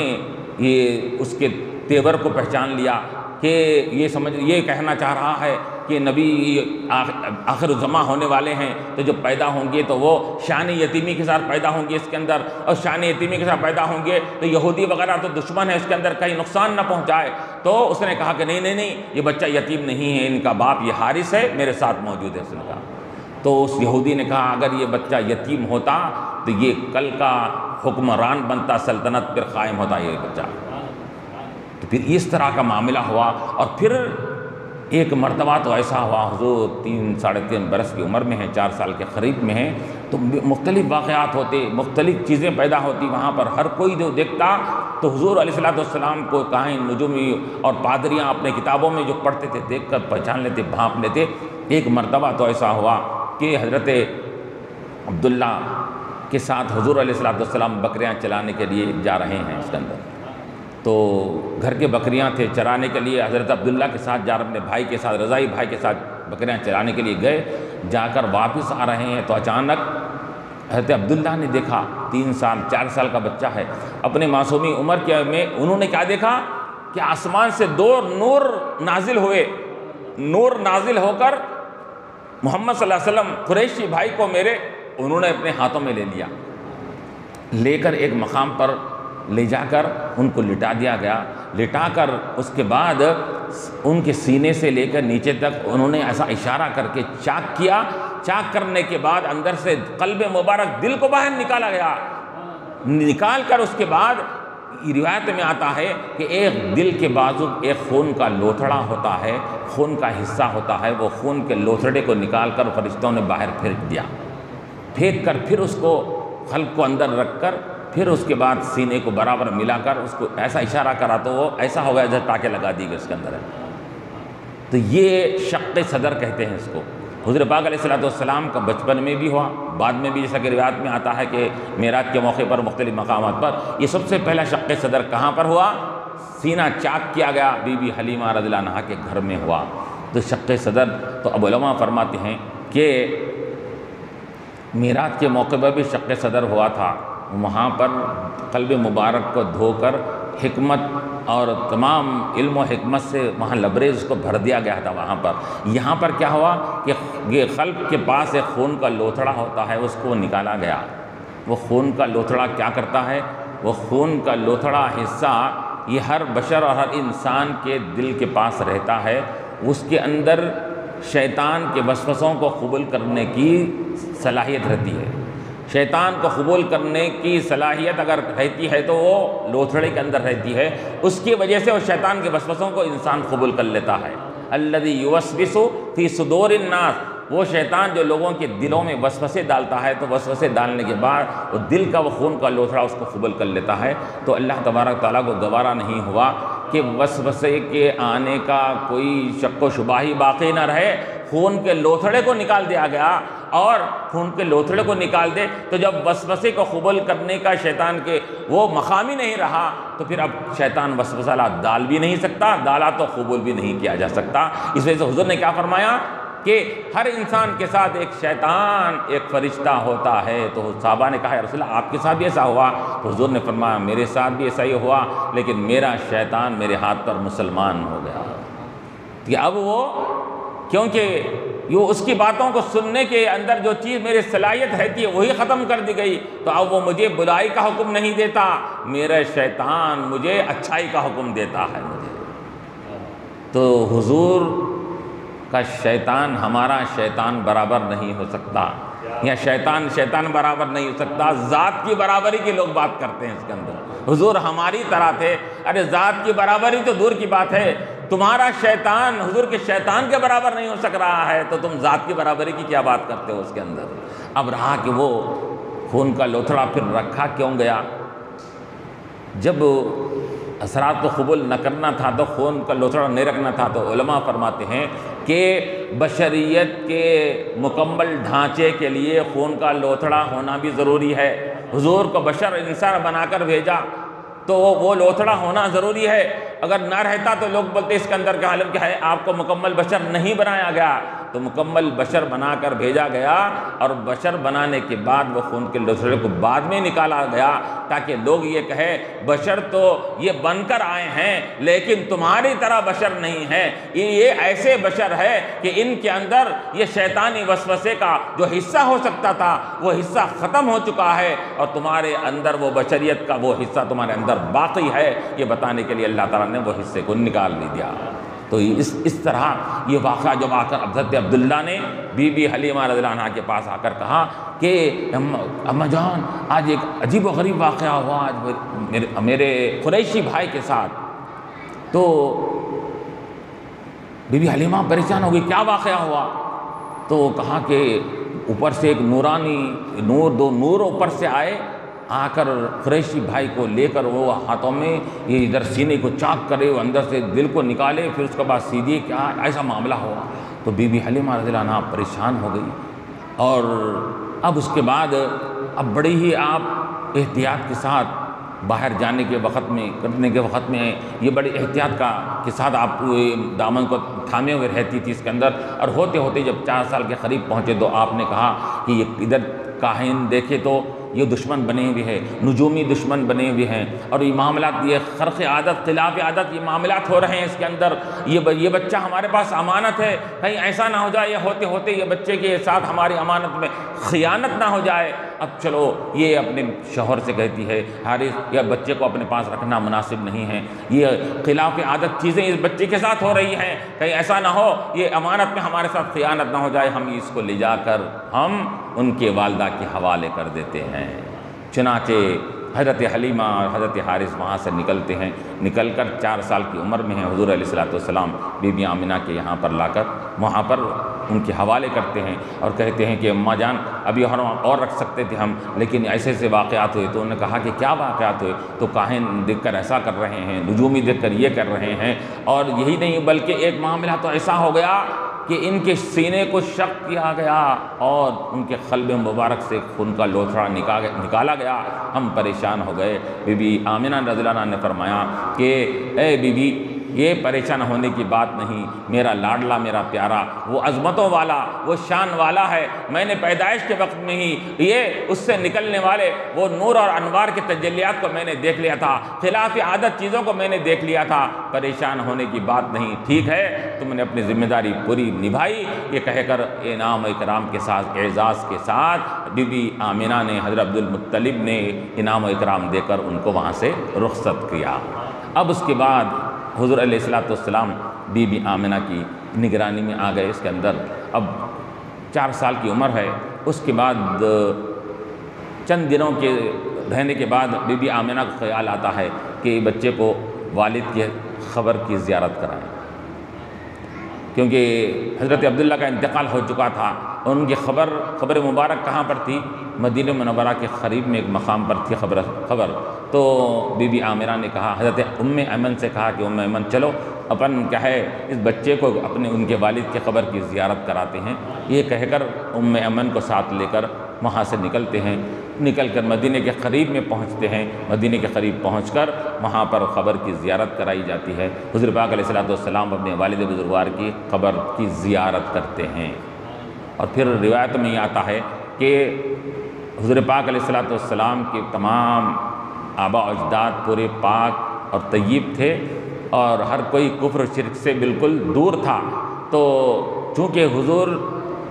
S1: یہ اس کے تیور کو پہچان لیا کہ یہ کہنا چاہ رہا ہے کہ نبی آخر الزماں ہونے والے ہیں, تو جب پیدا ہوں گے تو وہ شان یتیمی کے ساتھ پیدا ہوں گے اس کے اندر, اور شان یتیمی کے ساتھ پیدا ہوں گے تو یہودی وغیرہ تو دشمن ہے اس کے اندر, کہیں نقصان نہ پہنچائے. تو اس نے کہا کہ نہیں یہ بچہ یتیم نہیں ہے, ان کا باپ یہ حارث ہے, میرے ساتھ موجود ہے. اس نے کہا. تو اس یہودی نے کہا اگر یہ بچہ یتیم ہوتا تو یہ کل کا حکمران بنتا, سلطنت پر قائم ہوتا یہ بچہ. تو پھر اس طرح کا معاملہ ہوا. اور پھر ایک مرتبہ تو ایسا ہوا, حضور 3-3.5 برس کی عمر میں ہیں, 4 سال کے قریب میں ہیں, تو مختلف واقعات ہوتے, مختلف چیزیں پیدا ہوتی وہاں پر. ہر کوئی جو دیکھتا تو حضور علیہ السلام کو کاہن, نجومی اور پادریاں اپنے کتابوں میں جو پڑھتے تھے دیکھ کر پہچان لیتے, بھانپ لیتے. ایک مرتبہ تو ایسا ہوا کہ حضرت عبداللہ کے ساتھ حضور علیہ السلام بکریاں چلانے کے لیے جا رہے ہیں اس کے اندر. تو گھر کے بکریاں تھے چرانے کے لیے, حضرت عبداللہ کے ساتھ جا رہے, اپنے بھائی کے ساتھ, رضائی بھائی کے ساتھ بکریاں چرانے کے لیے گئے. جا کر واپس آ رہے ہیں تو اچانک حضرت عبداللہ نے دیکھا 3 سال 4 سال کا بچہ ہے, اپنے معصومی عمر میں انہوں نے کیا دیکھا کہ آسمان سے 2 نور نازل ہوئے. نور نازل ہو کر محمد صلی اللہ علیہ وسلم قریشی بھائی کو میرے انہوں نے اپنے ہاتھوں میں لے لیا، لے کر ایک مقام پر لے جا کر ان کو لٹا دیا گیا۔ لٹا کر اس کے بعد ان کے سینے سے لے کر نیچے تک انہوں نے ایسا اشارہ کر کے چاک کیا۔ چاک کرنے کے بعد اندر سے قلب مبارک، دل کو باہر نکالا گیا۔ نکال کر اس کے بعد روایت میں آتا ہے کہ ایک دل کے بازو ایک خون کا لوتھڑا ہوتا ہے، خون کا حصہ ہوتا ہے، وہ خون کے لوتھڑے کو نکال کر فرشتوں نے باہر پھینک دیا۔ پھینک کر پھر اس کو خلق کو اندر رکھ کر پھر اس کے بعد سینے کو برابر ملا کر اس کو ایسا اشارہ کرا تو وہ ایسا ہو گیا جیسے ٹاکے لگا دی گئے اس کے اندر ہے۔ تو یہ شق صدر کہتے ہیں اس کو۔ حضور پاک علیہ السلام کا بچپن میں بھی ہوا، بعد میں بھی، جیسا کہ روایت میں آتا ہے کہ معراج کے موقع پر مختلف مقامات پر۔ یہ سب سے پہلا شق صدر کہاں پر ہوا؟ سینہ چاک کیا گیا، بی بی حلیمہ رضی اللہ عنہا کے گھر میں ہوا۔ تو شق صدر تو اب علماء فرماتے ہیں کہ معراج کے موقع پر بھی شق صدر ہوا تھا، وہاں پر قلب مبارک کو دھو کر حکمت اور تمام علم و حکمت سے وہاں لبریز اس کو بھر دیا گیا تھا وہاں پر۔ یہاں پر کیا ہوا کہ یہ قلب کے پاس ایک خون کا لوتھڑا ہوتا ہے، اس کو نکالا گیا۔ وہ خون کا لوتھڑا کیا کرتا ہے؟ وہ خون کا لوتھڑا حصہ یہ ہر بشر اور ہر انسان کے دل کے پاس رہتا ہے۔ اس کے اندر شیطان کے وسوسوں کو قبول کرنے کی صلاحیت رہتی ہے۔ شیطان کو قبول کرنے کی صلاحیت اگر رہتی ہے تو وہ لوتھڑے کے اندر رہتی ہے، اس کی وجہ سے وہ شیطان کے وسوسوں کو انسان قبول کر لیتا ہے۔ الذی یوسوس فی صدور الناس، وہ شیطان جو لوگوں کے دلوں میں وسوسے ڈالتا ہے، تو وسوسے ڈالنے کے بعد وہ دل کا وہ خون کا لوتھڑا اس کو قبول کر لیتا ہے۔ تو اللہ تبارک تعالیٰ کو گوارا نہیں ہوا کہ وسوسے کے آنے کا کوئی شک و شبہ ہی باقی نہ رہے، خون کے لوتھڑے کو نکال دیا گیا۔ اور خون کے لوتھڑے کو نکال دے تو جب وسوسے کو قبول کرنے کا شیطان کے وہ مقام ہی نہیں رہا، تو پھر اب شیطان وسوسہ ڈال بھی نہیں سکتا، ڈالا تو قبول بھی نہیں کیا جا سکتا۔ اس وجہ سے حضور نے کیا فرمایا کہ ہر انسان کے ساتھ ایک شیطان ایک فرشتہ ہوتا ہے۔ تو صحابہ نے کہا یا رسول اللہ آپ کے ساتھ بھی ایسا ہوا؟ تو حضور نے فرمایا میرے ساتھ بھی ایسا ہی ہوا، لیکن میرا شیطان میرے ہاتھ پر مسلمان ہو گیا کہ اب وہ، کیونکہ یہ اس کی باتوں کو سننے کے اندر جو چیز میری صلاحیت رہتی ہے وہی ختم کر دی گئی، تو اب وہ مجھے برائی کا حکم نہیں دیتا، میرا شیطان مجھے اچھائی کا حکم دیتا ہے مجھے۔ تو حضور کا شیطان ہمارا شیطان برابر نہیں ہو سکتا، یا شیطان برابر نہیں ہو سکتا۔ ذات کی برابری کی لوگ بات کرتے ہیں اس کے اندر، حضور ہماری طرح تھے۔ ارے ذات کی برابری تو دور کی بات ہے، تمہارا شیطان حضور کے شیطان کے برابر نہیں ہو سک رہا ہے، تو تم ذات کی برابری کی کیا بات کرتے ہو اس کے اندر؟ اب رہا کہ وہ خون کا لوتھڑا پھر رکھا کیوں گیا؟ جب اثرات کو قبول نہ کرنا تھا تو خون کا لوتھڑا نہیں رکھنا تھا، تو علماء فرماتے ہیں کہ بشریت کے مکمل ڈھانچے کے لیے خون کا لوتھڑا ہونا بھی ضروری ہے۔ حضور کو بشر انسان بنا کر بھیجا تو وہ لوتھڑا ہونا ضروری ہے۔ اگر نہ رہتا تو لوگ بولتے اس کے اندر کا عالم کیا ہے، آپ کو مکمل بشر نہیں بنایا گیا، تو مکمل بشر بنا کر بھیجا گیا، اور بشر بنانے کے بعد وہ خون کے لوتھڑے کو بعد میں نکالا گیا تاکہ لوگ یہ کہے بشر تو یہ بن کر آئے ہیں لیکن تمہاری طرح بشر نہیں ہے، یہ ایسے بشر ہے کہ ان کے اندر یہ شیطانی وسوسے کا جو حصہ ہو سکتا تھا وہ حصہ ختم ہو چکا ہے، اور تمہارے اندر وہ بشریت کا وہ حصہ تمہارے اندر باقی ہے، یہ بتانے کے لیے اللہ تعالیٰ نے وہ حصے کو نکال نہیں دیا۔ تو اس طرح یہ واقعہ جب آ کر حضرت عبداللہ نے بی بی حلیمہ رضی اللہ عنہا کے پاس آ کر کہا کہ اماں جان آج ایک عجیب و غریب واقعہ ہوا آج میرے قریشی بھائی کے ساتھ۔ تو بی بی حلیمہ پریشان ہو گئی، کیا واقعہ ہوا؟ تو کہا کہ اوپر سے ایک نورانی دو نور اوپر سے آئے، آ کر قریشی بھائی کو لے کر وہ ہاتھوں میں یہ ادھر سینے کو چاک کرے، وہ اندر سے دل کو نکالے، پھر اس کے بعد سیدھی کیا ایسا معاملہ ہوا۔ تو بی بی حلیمہ رضی اللہ عنہا پریشان ہو گئی، اور اب اس کے بعد اب بڑی ہی آپ احتیاط کے ساتھ باہر جانے کے وقت میں کرنے کے وقت میں یہ بڑی احتیاط کے ساتھ آپ دامن کو تھامے ہوئے رہتی تھی اس کے اندر، اور ہوتے ہوتے جب 4 سال کے قریب پہنچے تو آپ نے کہا کہ یہ ادھر کاہن دیکھے تو یہ دشمن بنے ہوئے ہیں، نجومی دشمن بنے ہوئے ہیں، اور یہ معاملات، یہ خرق عادت، خلاف عادت، یہ معاملات ہو رہے ہیں اس کے اندر۔ یہ بچہ ہمارے پاس امانت ہے، کہیں ایسا نہ ہو جائے یہ ہوتے ہوتے یہ بچے کے ساتھ ہماری امانت میں خیانت نہ ہو جائے۔ اب چلو یہ اپنے شوہر سے کہتی ہے حارث، یا بچے کو اپنے پاس رکھنا مناسب نہیں ہے، یہ خلاف عادت چیزیں اس بچے کے ساتھ ہو رہی ہیں، کہیں ایسا نہ ہو یہ امانت میں ہمارے ساتھ خیانت نہ ہو جائے، ہم اس کو لے جا کر ہم ان کے والدہ کے حوالے کر دیتے ہیں۔ چنانچہ حضرت حلیمہ اور حضرت حارث وہاں سے نکلتے ہیں، نکل کر 4 سال کی عمر میں ہیں، حضور علیہ الصلوۃ والسلام بی بی آمنہ کے یہاں پر لا کر وہاں پر ان کے حوالے کرتے ہیں اور کہتے ہیں کہ اماں جان ابھی اور رکھ سکتے تھے ہم، لیکن ایسے ایسے واقعات ہوئے۔ تو انہوں نے کہا کہ کیا واقعات ہوئے؟ تو کاہن دیکھ کر ایسا کر رہے ہیں، نجومی دیکھ کر یہ کر رہے ہیں، اور یہی نہیں بلکہ ایک معاملہ تو ایسا ہو گیا کہ ان کے سینے کو شق کیا گیا اور ان کے قلب مبارک سے خون کا لوتھڑا نکالا گیا۔ ہم پریشان ہو گئے۔ بی بی آمنہ رضی اللہ عنہ نے فرمایا کہ اے بی بی، یہ پریشان ہونے کی بات نہیں، میرا لاڈلا، میرا پیارا، وہ عظمتوں والا، وہ شان والا ہے، میں نے پیدائش کے وقت میں ہی یہ اس سے نکلنے والے وہ نور اور انوار کے تجلیات کو میں نے دیکھ لیا تھا، خلاف عادت چیزوں کو میں نے دیکھ لیا تھا، پریشان ہونے کی بات نہیں، ٹھیک ہے تم نے اپنی ذمہ داری پوری نبھائی۔ یہ کہہ کر انعام و اکرام کے ساتھ، اعزاز کے ساتھ بی بی آمنہ نے، حضرت عبدالمطلب نے انعام و اکرام دے کر ان کو وہاں سے رخصت کیا۔ اب اس کے بعد حضور علیہ الصلوۃ والسلام بی بی آمنہ کی نگرانی میں آ گئے۔ اس کے اندر اب 4 سال کی عمر ہے۔ اس کے بعد چند دنوں کے رہنے کے بعد بی بی آمنہ کو خیال آتا ہے کہ بچے کو والد کی خبر کی زیارت کرائیں، کیونکہ حضرت عبداللہ کا انتقال ہو چکا تھا، اور ان کی خبر مبارک کہاں پر تھی؟ مدینہ منورہ کے قریب میں ایک مقام پر تھی خبر۔ تو بی بی آمنہ نے کہا، حضرت ام ایمن سے کہا کہ ام ایمن چلو اپن کیا ہے اس بچے کو ان کے والد کی خبر کی زیارت کراتے ہیں۔ یہ کہہ کر ام ایمن کو ساتھ لے کر وہاں سے نکلتے ہیں، نکل کر مدینہ کے قریب میں پہنچتے ہیں۔ مدینہ کے قریب پہنچ کر وہاں پر خبر کی زیارت کرائی جاتی ہے۔ حضور پاک علیہ الصلوۃ والسلام اپنے والد بزرگوار کی قبر کی زیارت کرتے ہیں۔ اور پھر روایت میں یہ آتا ہے کہ حضور پاک علیہ الصلوۃ والسلام کے تمام آبا و اجداد پورے پاک اور طیب تھے، اور ہر کوئی کفر و شرک سے بالکل دور تھا۔ تو چونکہ حضور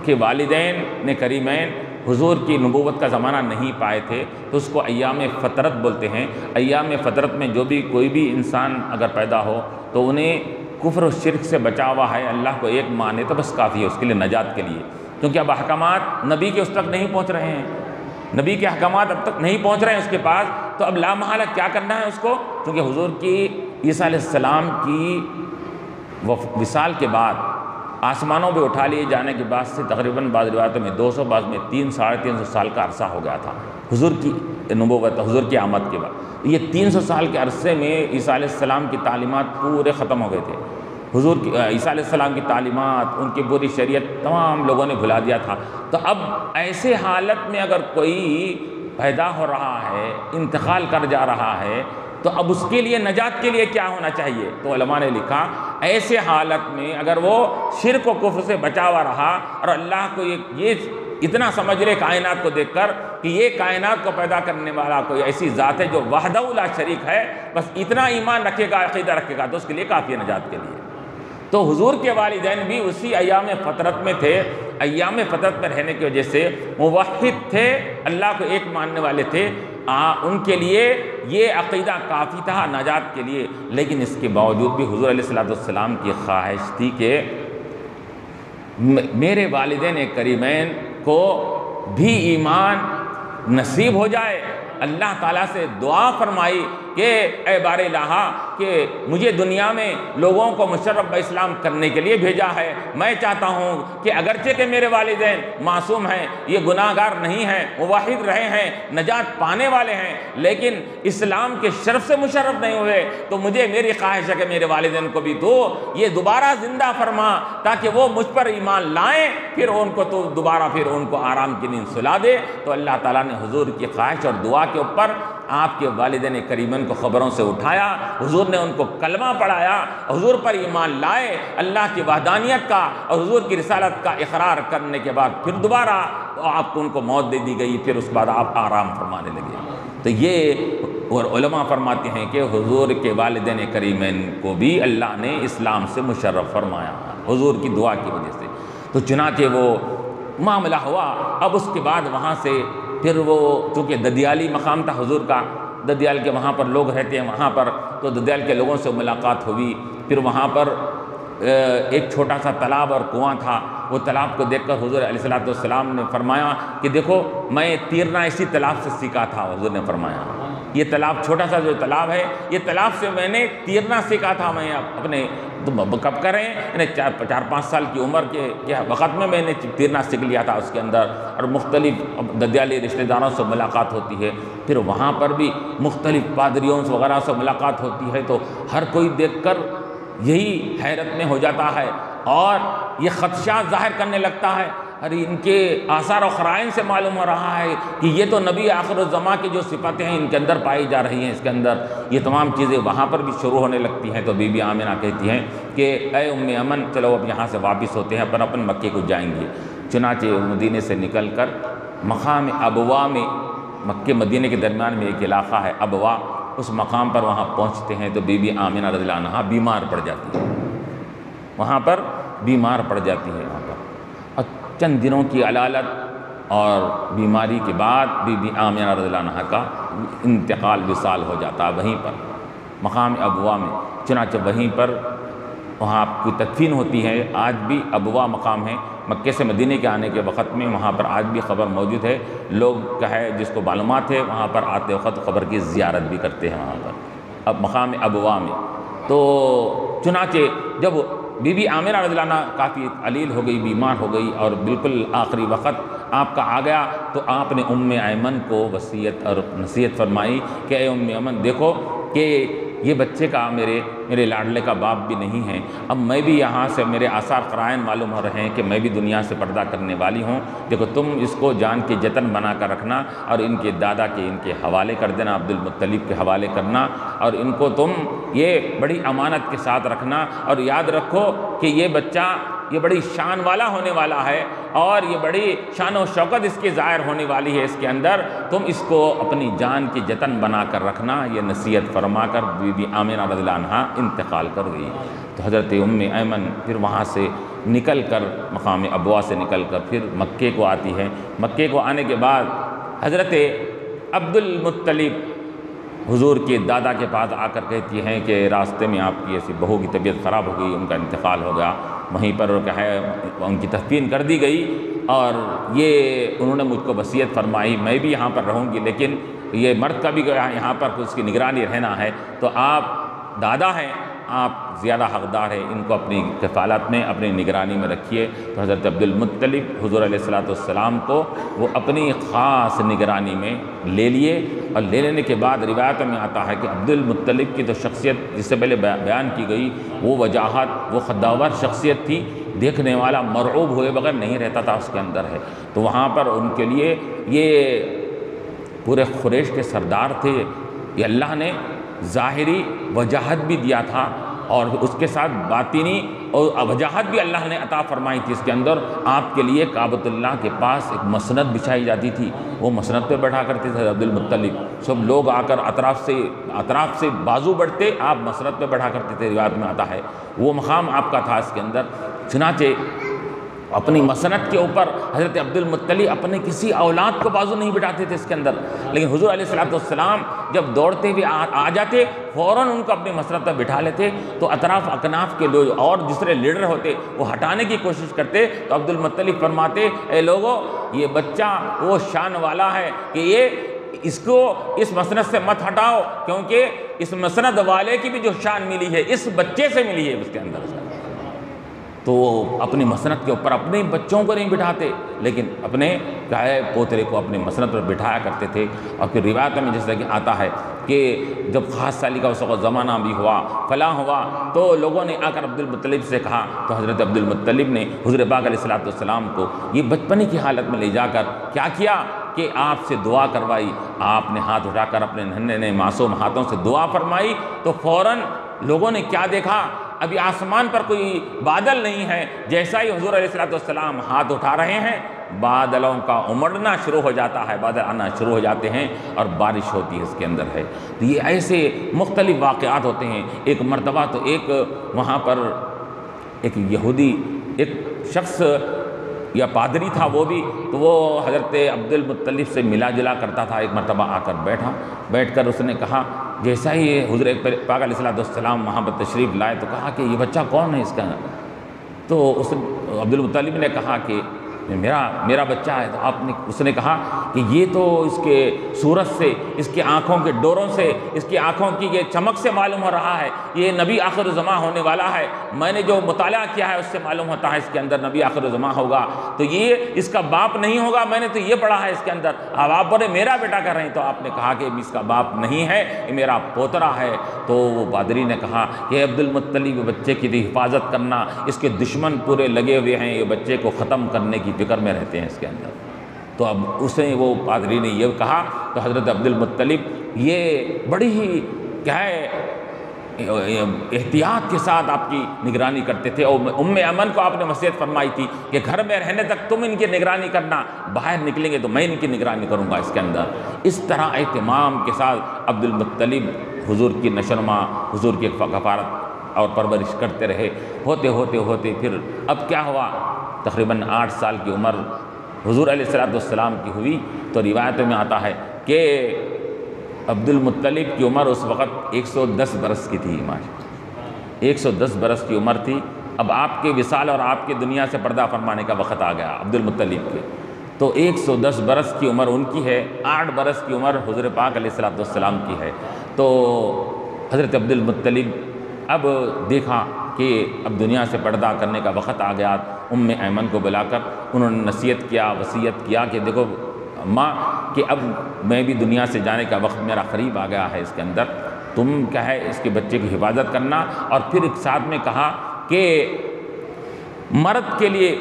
S1: کے والدین نے کریمین حضور کی نبوت کا زمانہ نہیں پائے تھے، تو اس کو ایام فطرت بولتے ہیں۔ ایام فطرت میں جو بھی کوئی بھی انسان اگر پیدا ہو تو انہیں کفر و شرک سے بچا ہوا ہے، اللہ کو ایک مانے تو بس کافی ہے اس کے لیے، نجات کے لیے، کیونکہ اب احکامات نبی کے اس تک نہیں پہنچ رہے ہیں، نبی کے احکامات اب تک نہیں پہنچ رہے ہیں اس کے پاس، تو اب لا محالہ کیا کرنا ہے اس کو، کیونکہ حضور کی عیسیٰ علیہ السلام کی وصال کے بعد آسمانوں پہ اٹھا لیے جانے کے بعد سے تقریباً بعض روایتوں میں 200، بعض میں 300-350 سال کا عرصہ ہو گیا تھا حضور کی نبوت، حضور کی آمد کے بعد۔ یہ 300 سال کے عرصے میں عیسیٰ علیہ السلام کی تعلیمات پورے ختم ہو گئے تھے۔ حضور کی عیسیٰ علیہ السلام کی تعلیمات، ان کی پوری شریعت تمام لوگوں نے بھلا دیا تھا۔ تو اب ایسے حالت میں اگر کوئی پیدا ہو رہا ہے، انتقال کر جا رہا ہے، تو اب اس کے لیے نجات کے لیے کیا ہونا چاہیے؟ تو علماء نے لکھا ایسے حالت میں اگر وہ شرک و کفر سے بچا ہوا رہا اور اللہ کو یہ اتنا سمجھ لے کائنات کو دیکھ کر کہ یہ کائنات کو پیدا کرنے والا کوئی ایسی ذات ہے جو وحدہ لا شریک ہے، بس اتنا ایمان رکھے گا، عقیدہ رکھے گا، تو اس کے لیے کافی ہے نجات کے لیے۔ تو حضور کے والدین بھی اسی ایام فطرت میں تھے، ایام فطرت میں رہنے کی وجہ سے موحد تھے، اللہ کو ایک ماننے والے تھے، ان کے لیے یہ عقیدہ کافی تھا نجات کے لیے۔ لیکن اس کے باوجود بھی حضور علیہ الصلوۃ والسلام کی خواہش تھی کہ میرے والدین کریمین کو بھی ایمان نصیب ہو جائے۔ اللہ تعالیٰ سے دعا فرمائی کہ اے بار الہ کہ مجھے دنیا میں لوگوں کو مشرف اسلام کرنے کے لیے بھیجا ہے، میں چاہتا ہوں کہ اگرچہ کہ میرے والدین معصوم ہیں، یہ گناہ گار نہیں ہیں، موحد رہے ہیں، نجات پانے والے ہیں، لیکن اسلام کے شرف سے مشرف نہیں ہوئے، تو مجھے میری خواہش ہے کہ میرے والدین کو بھی تو یہ دوبارہ زندہ فرما تاکہ وہ مجھ پر ایمان لائیں، پھر ان کو تو دوبارہ پھر ان کو آرام کی نیند سلا دے۔ تو اللہ تعالیٰ نے حضور کی خواہش اور دعا کے اوپر آپ کے والدین کریمین کو خبروں سے اٹھایا، حضور نے ان کو کلمہ پڑھایا، حضور پر ایمان لائے، اللہ کی وحدانیت کا اور حضور کی رسالت کا اقرار کرنے کے بعد پھر دوبارہ آپ کو ان کو موت دے دی گئی، پھر اس کے بعد آپ آرام فرمانے لگے۔ تو یہ اور علماء فرماتے ہیں کہ حضور کے والدین کریمین کو بھی اللہ نے اسلام سے مشرف فرمایا حضور کی دعا کی وجہ سے۔ تو چنانچہ وہ معاملہ ہوا۔ اب اس کے بعد وہاں سے پھر وہ چونکہ ددیالی مقام تھا حضور کا، ددیال کے وہاں پر لوگ رہتے ہیں وہاں پر، تو ددیال کے لوگوں سے ملاقات ہوئی۔ پھر وہاں پر ایک چھوٹا سا تالاب اور کنواں تھا، وہ تالاب کو دیکھ کر حضور علیہ السلام نے فرمایا کہ دیکھو میں تیرنا اسی تالاب سے سیکھا تھا۔ حضور نے فرمایا یہ تالاب، چھوٹا سا جو تالاب ہے، یہ تالاب سے میں نے تیرنا سیکھا تھا۔ میں اپنے کب کریں یعنی 4-5 سال کی عمر کے وقت میں نے تیرنا سیکھ لیا تھا اس کے اندر۔ اور مختلف ددیالی رشتہ داروں سے ملاقات ہوتی ہے، پھر وہاں پر بھی مختلف پادریوں وغیرہ سے ملاقات ہوتی ہے، تو ہر کوئی دیکھ کر یہی حیرت میں ہو جاتا ہے اور یہ خدشات ظاہر کرنے لگتا ہے۔ اور ان کے آثار و قرائن سے معلوم ہو رہا ہے کہ یہ تو نبی آخر الزماں کی جو صفتیں ہیں ان کے اندر پائی جا رہی ہیں، اس کے اندر یہ تمام چیزیں وہاں پر بھی شروع ہونے لگتی ہیں۔ تو بی بی آمنہ کہتی ہیں کہ اے ام امن چلو اب یہاں سے واپس ہوتے ہیں، اپن مکے کو جائیں گے۔ چنانچہ مدینے سے نکل کر مقام ابوا میں، مکے مدینے کے درمیان میں ایک علاقہ ہے ابوا، اس مقام پر وہاں پہنچتے ہیں تو بی بی آمنہ رضی اللہ عنہا بیمار پڑ جاتی ہے، وہاں پر بیمار پڑ جاتی ہے وہاں پر۔ اور چند دنوں کی علالت اور بیماری کے بعد بی بی آمنہ رضی اللہ عنہا کا انتقال وصال ہو جاتا ہے وہیں پر مقام ابوا میں۔ چنانچہ وہیں پر وہاں آپ کی تدفین ہوتی ہے۔ آج بھی ابوا مقام ہے، مکے سے مدینے کے آنے کے وقت میں وہاں پر آج بھی قبر موجود ہے۔ لوگ کہے جس کو معلومات ہے وہاں پر آتے وقت قبر کی زیارت بھی کرتے ہیں وہاں پر اب مقام ابوا میں۔ تو چنانچہ جب بی بی آمنہ رضی اللہ عنہا کافی علیل ہو گئی، بیمار ہو گئی اور بالکل آخری وقت آپ کا آ گیا، تو آپ نے ام ایمن کو وصیت اور نصیحت فرمائی کہ اے ام ایمن دیکھو کہ یہ بچے کا میرے لاڈلے کا باپ بھی نہیں ہے، اب میں بھی یہاں سے میرے آثار قرائن معلوم ہو رہے ہیں کہ میں بھی دنیا سے پردہ کرنے والی ہوں، دیکھو تم اس کو جان کے جتن بنا کر رکھنا اور ان کے دادا کے ان کے حوالے کر دینا، عبد المطلب کے حوالے کرنا، اور ان کو تم یہ بڑی امانت کے ساتھ رکھنا، اور یاد رکھو کہ یہ بچہ یہ بڑی شان والا ہونے والا ہے اور یہ بڑی شان و شوکت اس کی ظاہر ہونے والی ہے اس کے اندر، تم اس کو اپنی جان کی جتن بنا کر رکھنا۔ یہ نصیحت فرما کر بی بی آمنہ رضی اللہ عنہا انتقال کر گئی۔ تو حضرت ام ایمن پھر وہاں سے نکل کر مقام ابوا سے نکل کر پھر مکے کو آتی ہے۔ مکے کو آنے کے بعد حضرت عبد المطلب حضور کے دادا کے پاس آ کر کہتی ہیں کہ راستے میں آپ کی ایسی بہو کی طبیعت خراب ہو گئی، ان کا انتقال ہو گیا، وہیں پر کیا ہے ان کی تدفین کر دی گئی، اور یہ انہوں نے مجھ کو وصیت فرمائی میں بھی یہاں پر رہوں گی، لیکن یہ مرد کا بھی یہاں پر اس کی نگرانی رہنا ہے، تو آپ دادا ہیں، آپ زیادہ حقدار ہیں، ان کو اپنی کفالت میں اپنی نگرانی میں رکھیے۔ تو حضرت عبد المطلب حضور علیہ السلام کو وہ اپنی خاص نگرانی میں لے لیے، اور لے لینے کے بعد روایت میں آتا ہے کہ عبد المطلب کی تو شخصیت جس سے پہلے بیان کی گئی وہ وجاہت، وہ خداور شخصیت تھی، دیکھنے والا مرعوب ہوئے بغیر نہیں رہتا تھا اس کے اندر ہے۔ تو وہاں پر ان کے لیے یہ پورے قریش کے سردار تھے، یہ اللہ نے ظاہری وجاہت بھی دیا تھا اور اس کے ساتھ باطنی اور وجاہت بھی اللہ نے عطا فرمائی تھی۔ اس کے اندر آپ کے لیے کعبۃ اللہ کے پاس ایک مسند بچھائی جاتی تھی، وہ مسند پہ بیٹھا کرتے تھے عبد المطلب، سب لوگ آ کر اطراف سے بازو بڑھتے، آپ مسند پہ بیٹھا کرتے تھے، روایت میں آتا ہے وہ مقام آپ کا تھا اس کے اندر۔ چنانچہ اپنی مسند کے اوپر حضرت عبد المطلب اپنے کسی اولاد کو بازو نہیں بٹھاتے تھے اس کے اندر، لیکن حضور علیہ السلام جب دوڑتے ہوئے آ جاتے فوراً ان کو اپنی مسند پر بٹھا لیتے، تو اطراف اکناف کے لوگ اور دوسرے لیڈر ہوتے وہ ہٹانے کی کوشش کرتے، تو عبد المطلب فرماتے اے لوگو یہ بچہ وہ شان والا ہے کہ اس کو اس مسند سے مت ہٹاؤ، کیونکہ اس مسند والے کی بھی جو شان ملی ہے اس بچے سے ملی ہے اس کے اندر۔ تو وہ اپنی مسند کے اوپر اپنے بچوں کو نہیں بٹھاتے، لیکن اپنے گائے پوترے کو اپنے مسند پر بٹھایا کرتے تھے۔ اور پھر روایت میں جیسا کہ آتا ہے کہ جب خاص سالی کا اس وقت زمانہ بھی ہوا، فلاں ہوا، تو لوگوں نے آ کر عبد المطلب سے کہا، تو حضرت عبد المطلب نے حضور پاک علیہ السلام کو یہ بچپنے کی حالت میں لے جا کر کیا کیا کہ آپ سے دعا کروائی، آپ نے ہاتھ اٹھا کر اپنے ننھے معصوم ہاتھوں سے دعا فرمائی، تو فوراً لوگوں نے کیا دیکھا، ابھی آسمان پر کوئی بادل نہیں ہے، جیسا ہی حضور علیہ السلام ہاتھ اٹھا رہے ہیں بادلوں کا امڑنا شروع ہو جاتا ہے، بادل آنا شروع ہو جاتے ہیں اور بارش ہوتی ہے اس کے اندر ہے۔ تو یہ ایسے مختلف واقعات ہوتے ہیں۔ ایک مرتبہ تو ایک وہاں پر ایک یہودی ایک شخص یا پادری تھا، وہ بھی تو وہ حضرت عبد المطلب سے ملا جلا کرتا تھا۔ ایک مرتبہ آ کر بیٹھ کر اس نے کہا، جیسا ہی حضور پاک علیہ السلام وہاں پر تشریف لائے تو کہا کہ یہ بچہ کون ہے اس کا؟ تو عبد المطلب نے کہا کہ میرا بچہ ہے۔ تو اس نے کہا کہ یہ تو اس کے صورت سے، اس کی آنکھوں کے ڈوروں سے، اس کی آنکھوں کی یہ چمک سے معلوم ہو رہا ہے یہ نبی آخر الزماں ہونے والا ہے۔ میں نے جو مطالعہ کیا ہے اس سے معلوم ہوتا ہے اس کے اندر نبی آخر الزماں ہوگا، تو یہ اس کا باپ نہیں ہوگا، میں نے تو یہ پڑھا ہے اس کے اندر۔ اب آپ بولے میرا بیٹا کر رہے ہیں، تو آپ نے کہا کہ اس کا باپ نہیں ہے، یہ میرا پوترا ہے۔ تو وہ پادری نے کہا کہ عبد المطلب بچے کی حفاظت کرنا، اس کے دشمن پورے لگے ہوئے ہیں، یہ بچے کو ختم کرنے کی فکر میں رہتے ہیں اس کے اندر۔ تو اب وہ پادری نے یہ کہا تو حضرت عبد المطلب یہ بڑی ہی کیا ہے احتیاط کے ساتھ آپ کی نگرانی کرتے تھے، اور ایمن کو آپ نے وصیت فرمائی تھی کہ گھر میں رہنے تک تم ان کی نگرانی کرنا، باہر نکلیں گے تو میں ان کی نگرانی کروں گا اس کے اندر۔ اس طرح اہتمام کے ساتھ عبد المطلب حضور کی نشوونما، حضور کی کفالت اور پرورش کرتے رہے۔ ہوتے پھر اب کیا ہوا، تقریباً 8 سال کی عمر حضور علیہ السلام کی ہوئی۔ تو روایتوں میں آتا ہے کہ عبد المطلب کی عمر اس وقت 110 برس کی تھی، 110 برس کی عمر تھی۔ اب آپ کے وصال اور آپ کے دنیا سے پردہ فرمانے کا وقت آ گیا عبد المطلب کے۔ تو 110 برس کی عمر ان کی ہے، 8 برس کی عمر حضور پاک علیہ السلام کی ہے۔ تو حضرت عبد المطلب اب دیکھا کہ اب دنیا سے پردہ کرنے کا وقت آ گیا۔ ایمن کو بلا کر انہوں نے نصیحت کیا، وصیت کیا کہ دیکھو ماں کہ اب میں بھی دنیا سے جانے کا وقت میرا قریب آ گیا ہے، اس کے اندر تم کیا ہے اس کے بچے کی حفاظت کرنا۔ اور پھر ایک ساتھ میں کہا کہ مرد کے لیے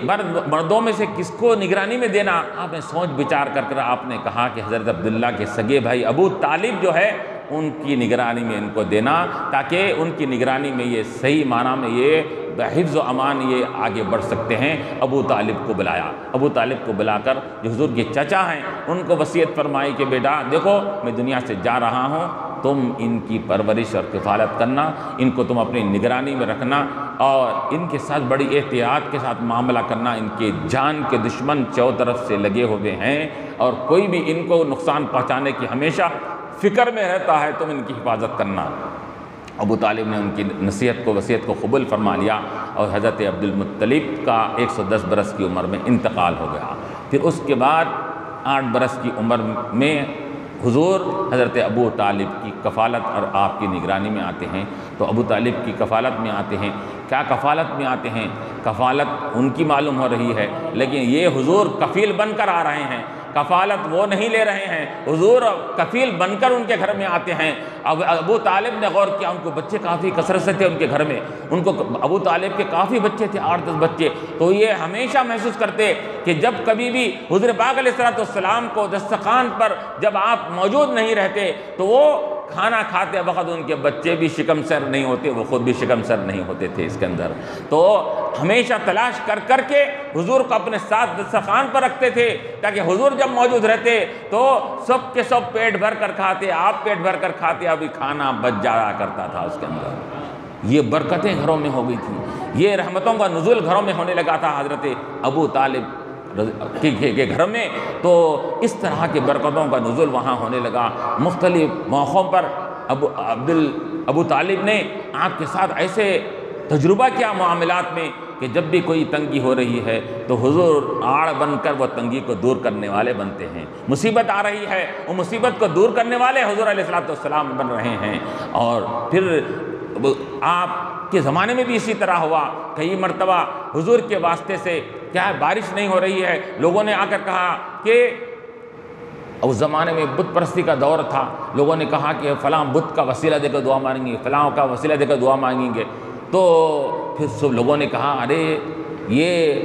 S1: مردوں میں سے کس کو نگرانی میں دینا، آپ نے سوچ بچار کر آپ نے کہا کہ حضرت عبداللہ کے سگے بھائی ابو طالب جو ہے ان کی نگرانی میں ان کو دینا، تاکہ ان کی نگرانی میں یہ صحیح معنی میں یہ بحفظ و امان یہ آگے بڑھ سکتے ہیں۔ ابو طالب کو بلایا، ابو طالب کو بلا کر جو حضور کے چچا ہیں ان کو وصیت فرمائی کہ بیٹا دیکھو میں دنیا سے جا رہا ہوں، تم ان کی پرورش اور کفالت کرنا، ان کو تم اپنی نگرانی میں رکھنا، اور ان کے ساتھ بڑی احتیاط کے ساتھ معاملہ کرنا۔ ان کے جان کے دشمن چاروں طرف سے لگے ہوئے ہیں، اور کوئی بھی ان کو نقصان پہنچانے کی ہمیشہ فکر میں رہتا ہے، تم ان کی حفاظت کرنا۔ ابو طالب نے ان کی نصیحت کو، وصیت کو قبول فرما لیا، اور حضرت عبد المطلب کا 110 برس کی عمر میں انتقال ہو گیا۔ پھر اس کے بعد 8 برس کی عمر میں حضور حضرت ابو طالب کی کفالت اور آپ کی نگرانی میں آتے ہیں۔ تو ابو طالب کی کفالت میں آتے ہیں۔ کیا کفالت میں آتے ہیں؟ کفالت ان کی معلوم ہو رہی ہے، لیکن یہ حضور کفیل بن کر آ رہے ہیں، کفالت وہ نہیں لے رہے ہیں، حضور کفیل بن کر ان کے گھر میں آتے ہیں۔ اب ابو طالب نے غور کیا، ان کو بچے کافی کثرت سے تھے ان کے گھر میں، ان کو ابو طالب کے کافی بچے تھے، 8-10 بچے۔ تو یہ ہمیشہ محسوس کرتے کہ جب کبھی بھی حضور پاک علیہ السلام کو دسترخوان پر جب آپ موجود نہیں رہتے تو وہ کھانا کھاتے وقت ان کے بچے بھی شکم سر نہیں ہوتے، وہ خود بھی شکم سر نہیں ہوتے تھے اس کے اندر۔ تو ہمیشہ تلاش کر کے حضور کو اپنے ساتھ دسترخوان پر رکھتے تھے، تاکہ حضور جب موجود رہتے تو سب کے سب پیٹ بھر کر کھاتے، آپ پیٹ بھر کر کھاتے، ابھی کھانا بچ جایا کرتا تھا اس کے اندر۔ یہ برکتیں گھروں میں ہو گئی تھی، یہ رحمتوں کا نزول گھروں میں ہونے لگا تھا حضرت ابو طالب کے گھر میں۔ تو اس طرح کی برکتوں کا نزول وہاں ہونے لگا۔ مختلف موقعوں پر ابو طالب نے آپ کے ساتھ ایسے تجربہ کیا معاملات میں کہ جب بھی کوئی تنگی ہو رہی ہے تو حضور آڑ بن کر وہ تنگی کو دور کرنے والے بنتے ہیں۔ مصیبت آ رہی ہے، وہ مصیبت کو دور کرنے والے حضور علیہ السلام بن رہے ہیں۔ اور پھر آپ کے زمانے میں بھی اسی طرح ہوا، کئی مرتبہ حضور کے واسطے سے کیا ہے بارش نہیں ہو رہی ہے، لوگوں نے آ کر کہا کہ اس زمانے میں بت پرستی کا دور تھا، لوگوں نے کہا کہ فلاں بت کا وسیلہ دے کر دعا مانگیں گے، فلاں کا وسیلہ دے کر دعا مانگیں گے۔ تو پھر سب لوگوں نے کہا ارے یہ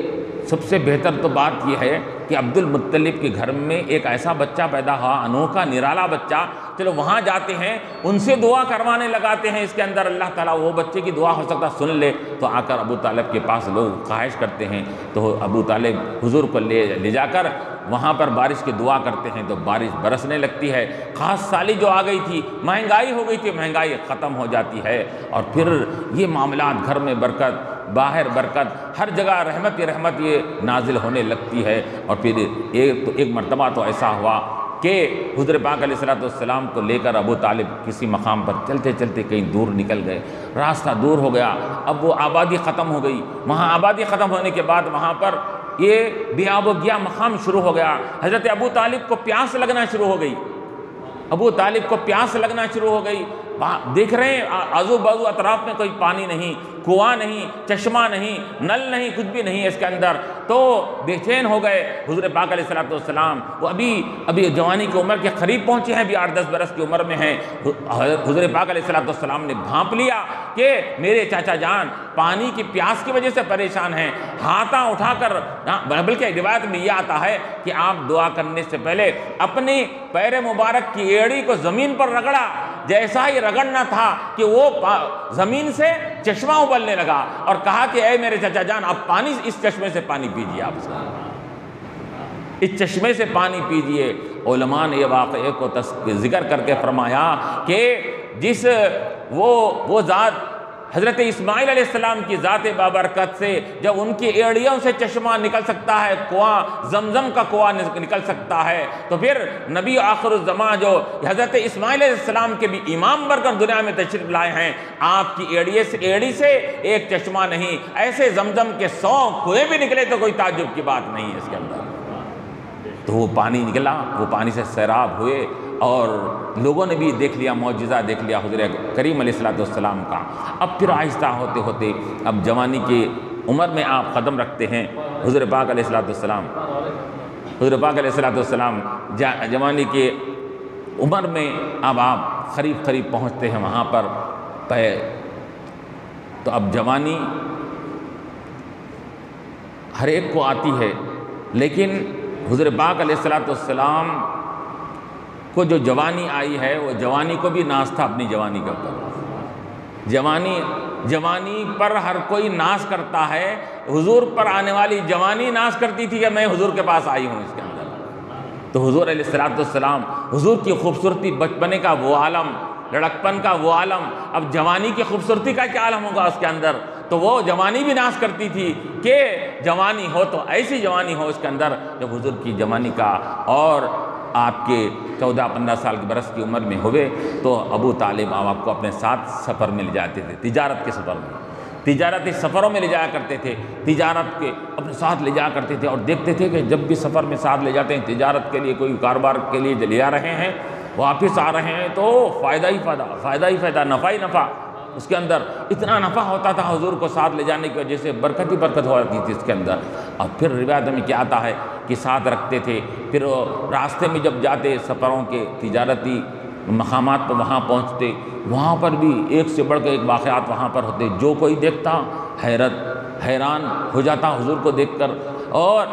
S1: سب سے بہتر تو بات یہ ہے کہ عبد المطلب کے گھر میں ایک ایسا بچہ پیدا ہوا، انوکھا نرالا بچہ چلو وہاں جاتے ہیں، ان سے دعا کروانے لگاتے ہیں اس کے اندر، اللہ تعالیٰ وہ بچے کی دعا ہو سکتا سن لے۔ تو آ کر ابو طالب کے پاس لوگ خواہش کرتے ہیں، تو ابو طالب حضور کو لے جا کر وہاں پر بارش کی دعا کرتے ہیں، تو بارش برسنے لگتی ہے۔ خاص سالی جو آ گئی تھی، مہنگائی ہو گئی تھی، مہنگائی ختم ہو جاتی ہے، اور پھر یہ معاملات، گھر میں برکت، باہر برکت، ہر جگہ رحمت ہی رحمت یہ نازل ہونے لگتی ہے۔ اور پھر ایک مرتبہ تو ایسا ہوا کہ حضور پاک علیہ السلام کو لے کر ابو طالب کسی مقام پر چلتے چلتے کہیں دور نکل گئے، راستہ دور ہو گیا، اب وہ آبادی ختم ہو گئی۔ وہاں آبادی ختم ہونے کے بعد وہاں پر یہ بے آب و گیا مقام شروع ہو گیا۔ حضرت ابو طالب کو پیاس لگنا شروع ہو گئی، ابو طالب کو پیاس لگنا شروع ہو گئی۔ دیکھ رہے ہیں آزو بازو اطراف میں کوئی پانی نہیں، کنواں نہیں، چشمہ نہیں، نل نہیں، کچھ بھی نہیں ہے اس کے اندر، تو بے چین ہو گئے۔ حضور پاک علیہ السلام وہ ابھی جوانی کی عمر کے قریب پہنچے ہیں، بھی 8-10 برس کی عمر میں ہیں۔ حضور پاک علیہ السلام نے بھانپ لیا کہ میرے چاچا جان پانی کی پیاس کی وجہ سے پریشان ہیں، ہاتھاں اٹھا کر، بلکہ روایت میں یہ آتا ہے کہ آپ دعا کرنے سے پہلے اپنی پیر مبارک کی ایڑی کو زمین پر رگڑا، جیسا ہی رگڑنا تھا کہ وہ زمین سے چشمہ ابلنے لگا، اور کہا کہ اے میرے چچا جان آپ پانی اس چشمے سے پانی پیجئے، آپ اس چشمے سے پانی پیجئے۔ علماء نے یہ واقعے کو ذکر کر کے فرمایا کہ جس وہ ذات حضرت اسماعیل علیہ السلام کی ذات بابرکت سے جب ان کی ایڑیوں سے چشمہ نکل سکتا ہے، کنواں زمزم کا کنواں نکل سکتا ہے، تو پھر نبی آخر الزماں جو حضرت اسماعیل علیہ السلام کے بھی امام بن کر دنیا میں تشریف لائے ہیں، آپ کی ایڑی سے ایک چشمہ نہیں، ایسے زمزم کے 100 کنویں بھی نکلے تو کوئی تعجب کی بات نہیں ہے اس کے اندر۔ تو وہ پانی نکلا، وہ پانی سے سیراب ہوئے، اور لوگوں نے بھی دیکھ لیا، معجزہ دیکھ لیا حضور کریم علیہ السلام کا۔ اب پھر آہستہ ہوتے ہوتے اب جوانی کی عمر میں آپ قدم رکھتے ہیں، حضور پاک علیہ السلام جوانی کی عمر میں اب آپ قریب پہنچتے ہیں وہاں پر۔ تو اب جوانی ہر ایک کو آتی ہے، لیکن حضور پاک علیہ السلام کو جو جوانی آئی ہے، وہ جوانی کو بھی ناز تھا اپنی جوانی کے اوپر۔ جوانی پر ہر کوئی ناز کرتا ہے، حضور پر آنے والی جوانی ناز کرتی تھی کہ میں حضور کے پاس آئی ہوں اس کے اندر۔ تو حضور علیہ السلام، حضور کی خوبصورتی، بچپنے کا وہ عالم، لڑکپن کا وہ عالم، اب جوانی کی خوبصورتی کا کیا عالم ہوگا اس کے اندر۔ تو وہ جوانی بھی ناز کرتی تھی کہ جوانی ہو تو ایسی جوانی ہو اس کے اندر جب حضور کی جوانی کا، اور آپ کے 14-15 سال کے برس کی عمر میں ہوئے تو ابو طالب آپ کو اپنے ساتھ سفر میں لے جاتے تھے، تجارت کے سفر میں، تجارتی سفروں میں لے جایا کرتے تھے، تجارت کے اپنے ساتھ لے جایا کرتے تھے، اور دیکھتے تھے کہ جب بھی سفر میں ساتھ لے جاتے ہیں، تجارت کے لیے، کوئی کاروبار کے لیے لے جا رہے ہیں، واپس آ رہے ہیں تو فائدہ ہی فائدہ، نفع ہی نفع، اس کے اندر اتنا نفع ہوتا تھا حضور کو ساتھ لے جانے کی وجہ سے، برکت ہی برکت ہو جاتی تھی اس کے اندر۔ اور پھر روایت میں کیا آتا ہے کہ ساتھ رکھتے تھے، پھر راستے میں جب جاتے سفروں کے تجارتی مقامات پر وہاں پہنچتے، وہاں پر بھی ایک سے بڑھ کے ایک واقعات وہاں پر ہوتے، جو کوئی دیکھتا حیران ہو جاتا حضور کو دیکھ کر۔ اور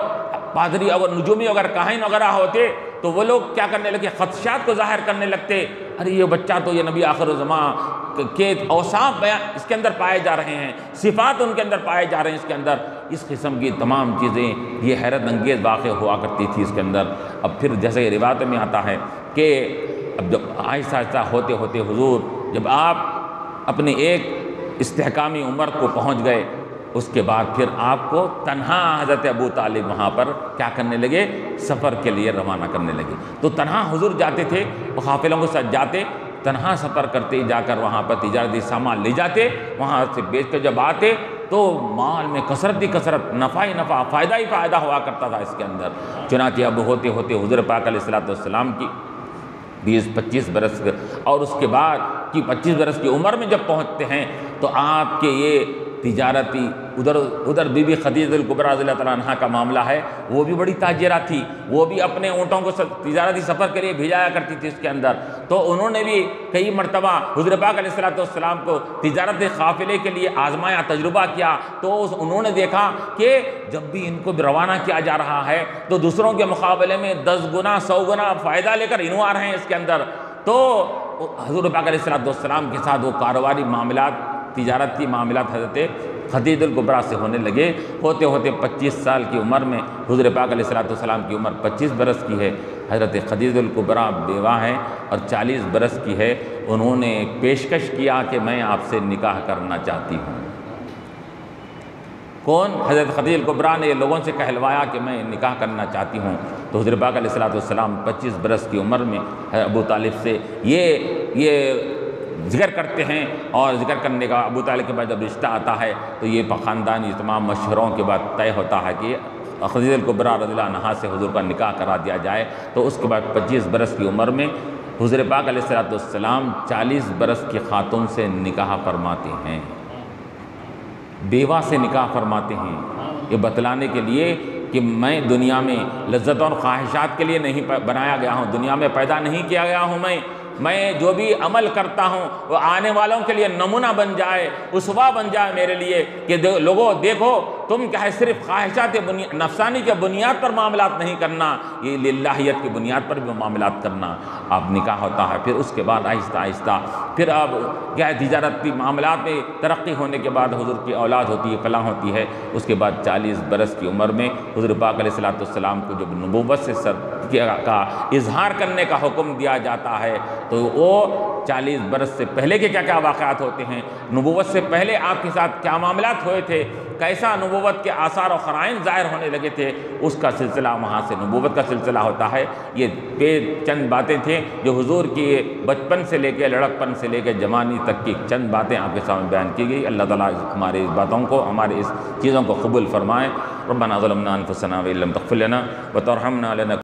S1: پادری اگر نجومی اگر کاہن وغیرہ ہوتے تو وہ لوگ کیا کرنے لگے، خدشات کو ظاہر کرنے لگتے، ارے یہ بچہ تو یہ نبی آخر الزمان کے اوصاف اس کے اندر پائے جا رہے ہیں، صفات ان کے اندر پائے جا رہے ہیں اس کے اندر۔ اس قسم کی تمام چیزیں یہ حیرت انگیز واقع ہوا کرتی تھی اس کے اندر۔ اب پھر جیسے روایت میں آتا ہے کہ اب جب آہستہ آہستہ ہوتے ہوتے حضور جب آپ اپنی ایک استحکامی عمر کو پہنچ گئے، اس کے بعد پھر آپ کو تنہا حضرت ابو طالب وہاں پر کیا کرنے لگے، سفر کے لیے روانہ کرنے لگے۔ تو تنہا حضور جاتے تھے، قافلوں کے ساتھ جاتے، تنہا سفر کرتے، جا کر وہاں پر تجارتی سامان لے جاتے، وہاں سے بیچ کے جب آتے تو مال میں کثرت ہی کثرت، نفع ہی نفع، فائدہ ہی فائدہ ہوا کرتا تھا اس کے اندر۔ چنانچہ اب ہوتے ہوتے حضور پاک علیہ السلام کی 20-25 برس اور اس کے بعد کی 25 برس کی عمر میں جب پہنچتے ہیں تو آپ کے یہ تجارتی ادھر بی بی خدیجہ الکبریٰ رضی اللہ تعالیٰ عنہا کا معاملہ ہے، وہ بھی بڑی تاجرہ تھی، وہ بھی اپنے اونٹوں کو تجارتی سفر کے لیے بھیجایا کرتی تھی اس کے اندر۔ تو انہوں نے بھی کئی مرتبہ حضور پاک علیہ السلام کو تجارت قافلے کے لیے آزمایا، تجربہ کیا، تو انہوں نے دیکھا کہ جب بھی ان کو روانہ کیا جا رہا ہے تو دوسروں کے مقابلے میں 10 گنا 100 گنا فائدہ لے کر انہوں آ رہے ہیں اس کے اندر۔ تو حضور پاک علیہ السلام کے ساتھ وہ کاروباری معاملات، تجارتی معاملات حضرت خدیجہ الکبریٰ سے ہونے لگے۔ ہوتے ہوتے 25 سال کی عمر میں، حضور پاک علیہ السلام کی عمر 25 برس کی ہے، حضرت خدیجہ الکبریٰ بیوہ ہیں اور 40 برس کی ہے، انہوں نے پیشکش کیا کہ میں آپ سے نکاح کرنا چاہتی ہوں۔ کون؟ حضرت خدیجہ الکبریٰ نے لوگوں سے کہلوایا کہ میں نکاح کرنا چاہتی ہوں، تو حضور پاک علیہ السلام 25 برس کی عمر میں ابو طالب سے یہ ذکر کرتے ہیں، اور ذکر کرنے کا ابو طالب کے بعد جب رشتہ آتا ہے تو یہ خاندانی تمام مشوروں کے بعد طے ہوتا ہے کہ خدیجہ الکبریٰ رضی اللہ عنہا سے حضور کا نکاح کرا دیا جائے۔ تو اس کے بعد 25 برس کی عمر میں حضور پاک علیہ السلام 40 برس کی خاتون سے نکاح فرماتے ہیں، بیوہ سے نکاح فرماتے ہیں، یہ بتلانے کے لیے کہ میں دنیا میں لذت اور خواہشات کے لیے نہیں بنایا گیا ہوں، دنیا میں پیدا نہیں کیا گیا ہوں، میں جو بھی عمل کرتا ہوں وہ آنے والوں کے لیے نمونہ بن جائے، اسوہ بن جائے میرے لیے، کہ لوگوں دیکھو تم کیا ہے صرف خواہشات نفسانی کے بنیاد پر معاملات نہیں کرنا، یہ للہیت کی بنیاد پر بھی معاملات کرنا۔ اب نکاح ہوتا ہے، پھر اس کے بعد آہستہ آہستہ پھر اب کیا ہے تجارتی معاملات میں ترقی ہونے کے بعد حضور کی اولاد ہوتی ہے، فلاں ہوتی ہے۔ اس کے بعد 40 برس کی عمر میں حضور پاک علیہ السلام کو جب نبوت سے کا اظہار کرنے کا حکم دیا جاتا ہے، تو وہ 40 برس سے پہلے کے کیا کیا واقعات ہوتے ہیں، نبوت سے پہلے آپ کے ساتھ کیا معاملات ہوئے تھے، کیسا نبوت کے آثار و قرائن ظاہر ہونے لگے تھے، اس کا سلسلہ وہاں سے نبوت کا سلسلہ ہوتا ہے۔ یہ چند باتیں تھیں جو حضور کی بچپن سے لے کے لڑکپن سے لے کے جوانی تک کی چند باتیں آپ کے سامنے بیان کی گئی۔ اللہ تعالیٰ ہماری اس باتوں کو، ہماری اس چیزوں کو قبول فرمائے۔ ربنا ظلمنا انفسنا وان لم تغفر لنا وترحمنا لنکونن